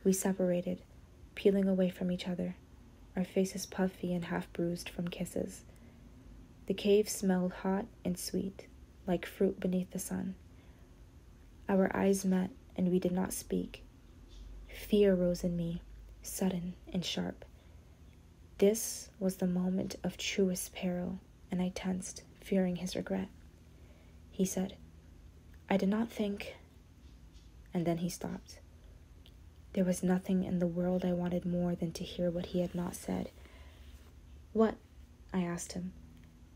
We separated, peeling away from each other, our faces puffy and half-bruised from kisses. The cave smelled hot and sweet, like fruit beneath the sun. Our eyes met, and we did not speak. Fear rose in me, sudden and sharp. This was the moment of truest peril, and I tensed, fearing his regret. He said, "I did not think," and then he stopped. There was nothing in the world I wanted more than to hear what he had not said. "What?" I asked him.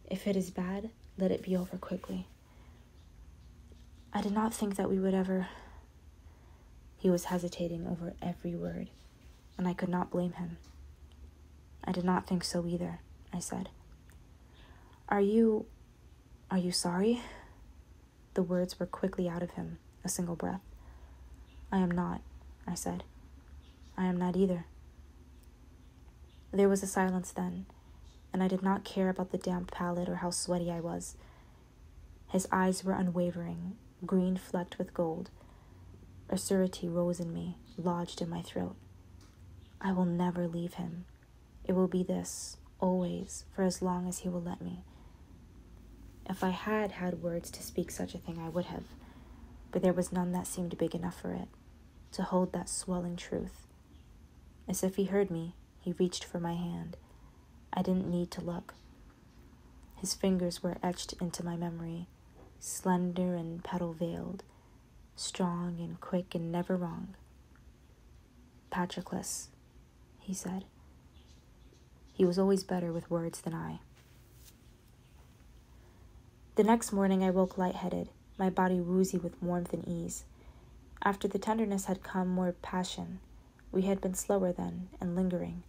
"If it is bad, let it be over quickly." "I did not think that we would ever—" He was hesitating over every word, and I could not blame him. "I did not think so either," I said. Are you sorry?" The words were quickly out of him, a single breath. "I am not," I said. "I am not either." There was a silence then, and I did not care about the damp palette or how sweaty I was. His eyes were unwavering, green flecked with gold. A surety rose in me, lodged in my throat. I will never leave him. It will be this, always, for as long as he will let me. If I had had words to speak such a thing, I would have, but there was none that seemed big enough for it, to hold that swelling truth. As if he heard me, he reached for my hand. I didn't need to look. His fingers were etched into my memory, slender and petal-veiled, strong and quick and never wrong. "Patroclus," he said. He was always better with words than I. The next morning I woke lightheaded, my body woozy with warmth and ease. After the tenderness had come more passion. We had been slower then, and lingering,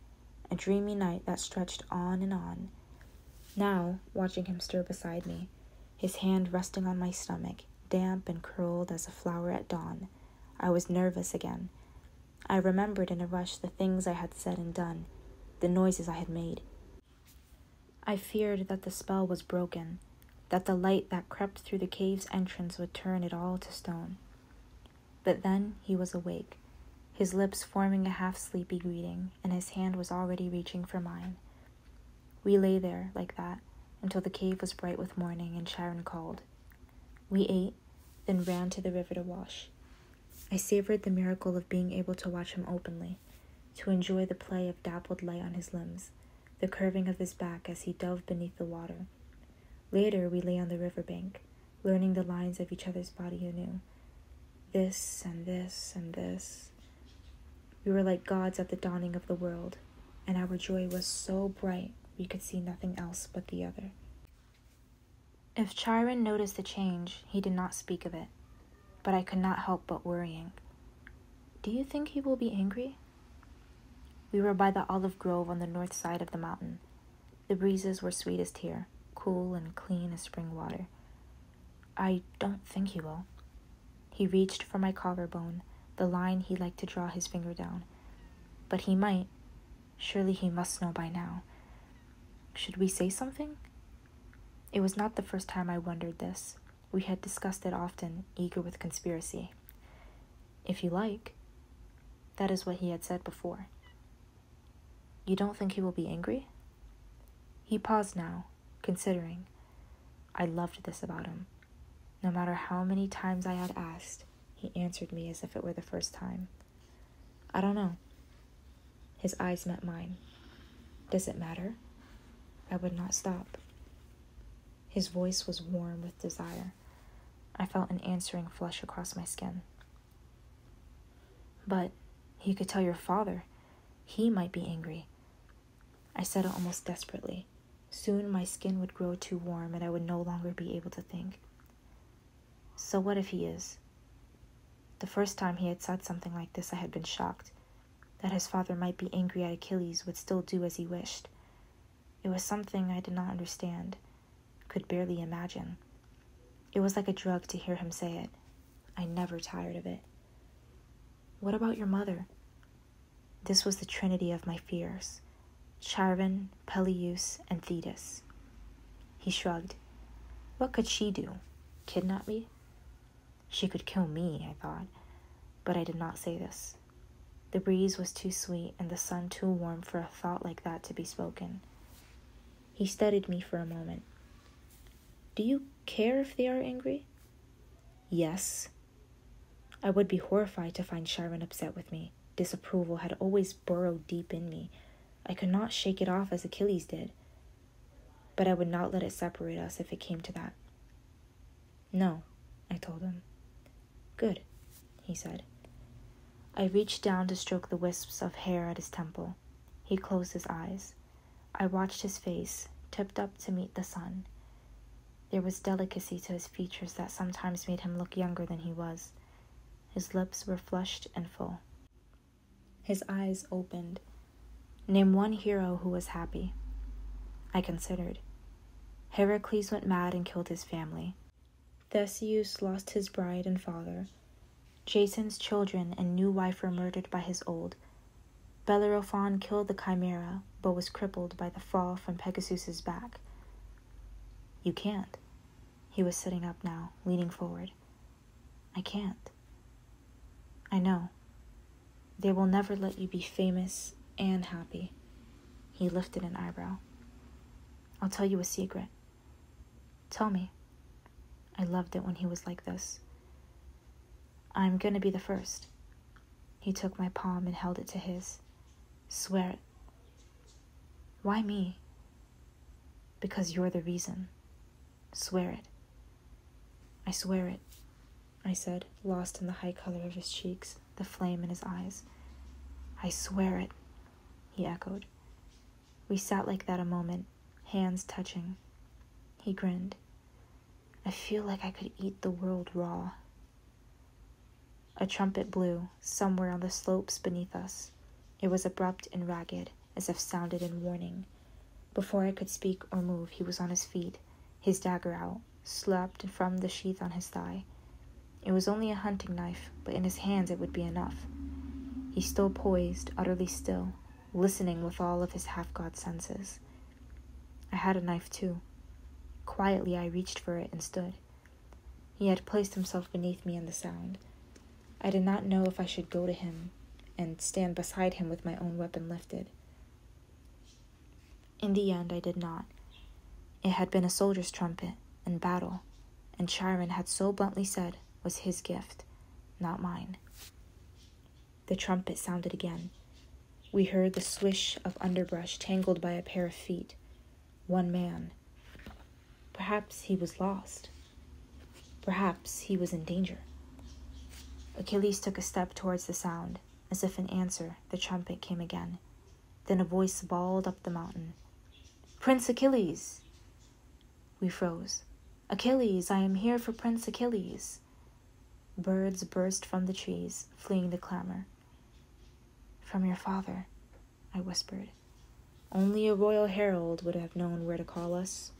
a dreamy night that stretched on and on. Now, watching him stir beside me, his hand resting on my stomach, damp and curled as a flower at dawn, I was nervous again. I remembered in a rush the things I had said and done, the noises I had made. I feared that the spell was broken, that the light that crept through the cave's entrance would turn it all to stone. But then he was awake, his lips forming a half-sleepy greeting, and his hand was already reaching for mine. We lay there, like that, until the cave was bright with morning and Chiron called. We ate, then ran to the river to wash. I savored the miracle of being able to watch him openly, to enjoy the play of dappled light on his limbs, the curving of his back as he dove beneath the water. Later we lay on the riverbank, learning the lines of each other's body anew. This and this and this. We were like gods at the dawning of the world, and our joy was so bright we could see nothing else but the other. If Chiron noticed the change, he did not speak of it, but I could not help but worrying. Do you think he will be angry? We were by the olive grove on the north side of the mountain. The breezes were sweetest here, cool and clean as spring water. I don't think he will. He reached for my collarbone, the line he liked to draw his finger down. But he might. Surely he must know by now. Should we say something? It was not the first time I wondered this. We had discussed it often, eager with conspiracy. If you like. That is what he had said before. You don't think he will be angry? He paused now, considering. I loved this about him. No matter how many times I had asked, he answered me as if it were the first time. I don't know. His eyes met mine. Does it matter? I would not stop. His voice was warm with desire. I felt an answering flush across my skin. But you could tell your father. He might be angry. I said it almost desperately. Soon my skin would grow too warm and I would no longer be able to think. So what if he is? The first time he had said something like this, I had been shocked. That his father might be angry at Achilles would still do as he wished. It was something I did not understand, could barely imagine. It was like a drug to hear him say it. I never tired of it. What about your mother? This was the trinity of my fears. Charon, Peleus, and Thetis. He shrugged. What could she do? Kidnap me? She could kill me, I thought, but I did not say this. The breeze was too sweet and the sun too warm for a thought like that to be spoken. He studied me for a moment. Do you care if they are angry? Yes. I would be horrified to find Chiron upset with me. Disapproval had always burrowed deep in me. I could not shake it off as Achilles did. But I would not let it separate us if it came to that. No, I told him. Good, he said. I reached down to stroke the wisps of hair at his temple. He closed his eyes. I watched his face, tipped up to meet the sun. There was delicacy to his features that sometimes made him look younger than he was. His lips were flushed and full. His eyes opened. Name one hero who was happy. I considered. Heracles went mad and killed his family. Theseus lost his bride and father. Jason's children and new wife were murdered by his old. Bellerophon killed the Chimera, but was crippled by the fall from Pegasus's back. You can't. He was sitting up now, leaning forward. I can't. I know. They will never let you be famous and happy. He lifted an eyebrow. I'll tell you a secret. Tell me. I loved it when he was like this. I'm going to be the first. He took my palm and held it to his. Swear it. Why me? Because you're the reason. Swear it. I swear it, I said, lost in the high color of his cheeks, the flame in his eyes. I swear it, he echoed. We sat like that a moment, hands touching. He grinned. I feel like I could eat the world raw. A trumpet blew, somewhere on the slopes beneath us. It was abrupt and ragged, as if sounded in warning. Before I could speak or move, he was on his feet, his dagger out, slapped from the sheath on his thigh. It was only a hunting knife, but in his hands it would be enough. He still poised, utterly still, listening with all of his half-god senses. I had a knife too. Quietly I reached for it and stood. He had placed himself beneath me in the sound. I did not know if I should go to him and stand beside him with my own weapon lifted. In the end, I did not. It had been a soldier's trumpet in battle, and Chiron had so bluntly said was his gift, not mine. The trumpet sounded again. We heard the swish of underbrush tangled by a pair of feet. One man. Perhaps he was lost. Perhaps he was in danger. Achilles took a step towards the sound. As if in answer, the trumpet came again. Then a voice bawled up the mountain. Prince Achilles! We froze. Achilles, I am here for Prince Achilles. Birds burst from the trees, fleeing the clamor. From your father, I whispered. Only a royal herald would have known where to call us.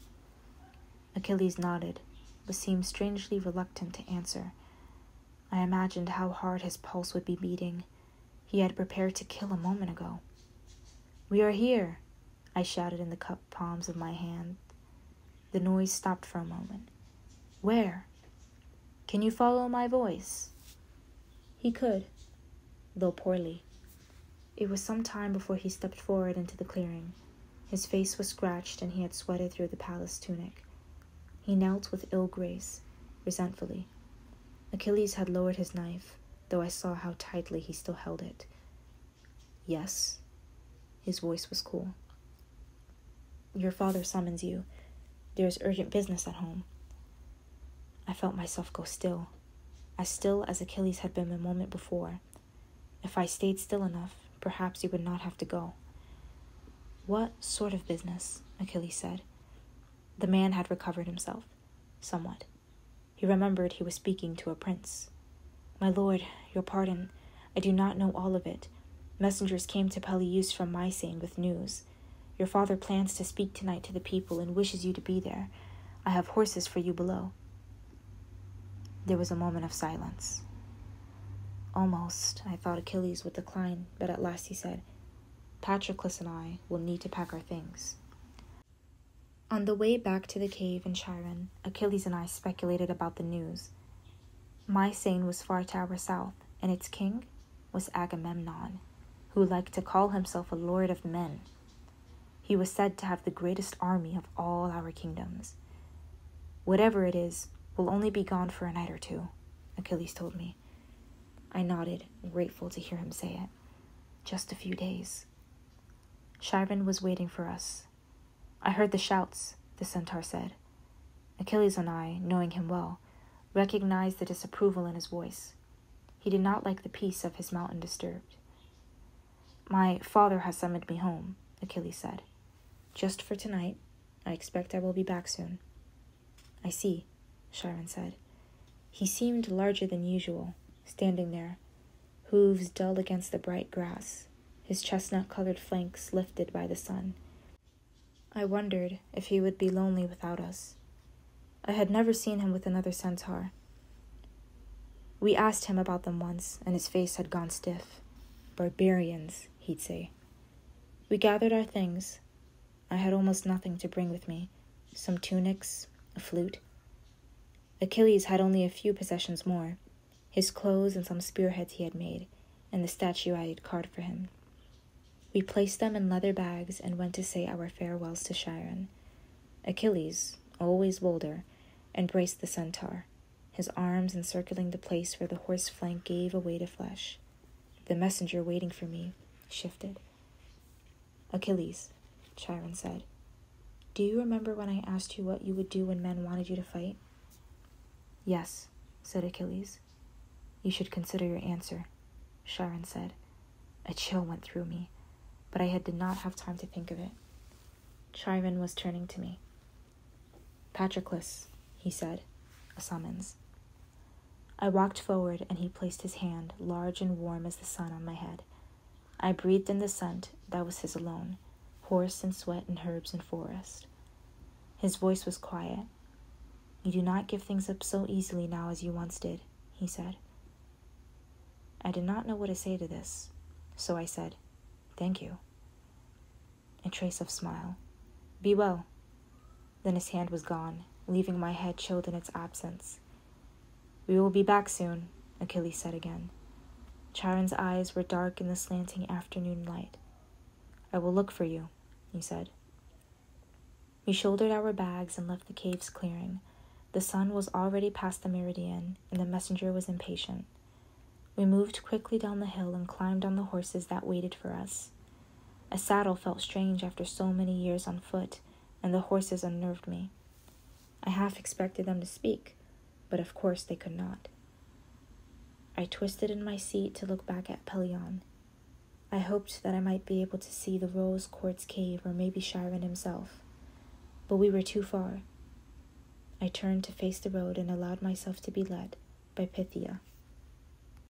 Achilles nodded, but seemed strangely reluctant to answer. I imagined how hard his pulse would be beating. He had prepared to kill a moment ago. "We are here," I shouted in the cupped palms of my hand. The noise stopped for a moment. "Where? Can you follow my voice?" He could, though poorly. It was some time before he stepped forward into the clearing. His face was scratched and he had sweated through the palace tunic. He knelt with ill grace, resentfully. Achilles had lowered his knife, though I saw how tightly he still held it. "Yes?" His voice was cool. "Your father summons you. There is urgent business at home." I felt myself go still as Achilles had been a moment before. If I stayed still enough, perhaps he would not have to go. "What sort of business?" Achilles said. The man had recovered himself, somewhat. He remembered he was speaking to a prince. "My lord, your pardon. I do not know all of it. Messengers came to Peleus from Mycenae with news. Your father plans to speak tonight to the people and wishes you to be there. I have horses for you below." There was a moment of silence. Almost, I thought Achilles would decline, but at last he said, "Patroclus and I will need to pack our things." On the way back to the cave in Chiron, Achilles and I speculated about the news. Mycenae was far to our south, and its king was Agamemnon, who liked to call himself a lord of men. He was said to have the greatest army of all our kingdoms. "Whatever it is, will only be gone for a night or two," Achilles told me. I nodded, grateful to hear him say it. Just a few days. Chiron was waiting for us. "I heard the shouts," the centaur said. Achilles and I, knowing him well, recognized the disapproval in his voice. He did not like the peace of his mountain disturbed. "My father has summoned me home," Achilles said. "Just for tonight. I expect I will be back soon." "I see," Chiron said. He seemed larger than usual, standing there, hooves dull against the bright grass, his chestnut-colored flanks lifted by the sun. I wondered if he would be lonely without us. I had never seen him with another centaur. We asked him about them once, and his face had gone stiff. "Barbarians," he'd say. We gathered our things. I had almost nothing to bring with me. Some tunics, a flute. Achilles had only a few possessions more, his clothes and some spearheads he had made, and the statue I had carved for him. We placed them in leather bags and went to say our farewells to Chiron. Achilles, always bolder, embraced the centaur, his arms encircling the place where the horse flank gave away to flesh. The messenger waiting for me shifted. "Achilles," Chiron said, "do you remember when I asked you what you would do when men wanted you to fight?" "Yes," said Achilles. "You should consider your answer," Chiron said. A chill went through me, but I did not have time to think of it. Chiron was turning to me. "Patroclus," he said, a summons. I walked forward, and he placed his hand, large and warm as the sun, on my head. I breathed in the scent that was his alone, horse and sweat and herbs and forest. His voice was quiet. "You do not give things up so easily now as you once did," he said. I did not know what to say to this, so I said, "Thank you." A trace of smile. "Be well." Then his hand was gone, leaving my head chilled in its absence. "We will be back soon," Achilles said again. Chiron's eyes were dark in the slanting afternoon light. "I will look for you," he said. We shouldered our bags and left the cave's clearing. The sun was already past the meridian, and the messenger was impatient. We moved quickly down the hill and climbed on the horses that waited for us. A saddle felt strange after so many years on foot, and the horses unnerved me. I half expected them to speak, but of course they could not. I twisted in my seat to look back at Pelion. I hoped that I might be able to see the rose quartz cave or maybe Chiron himself, but we were too far. I turned to face the road and allowed myself to be led by Pythia.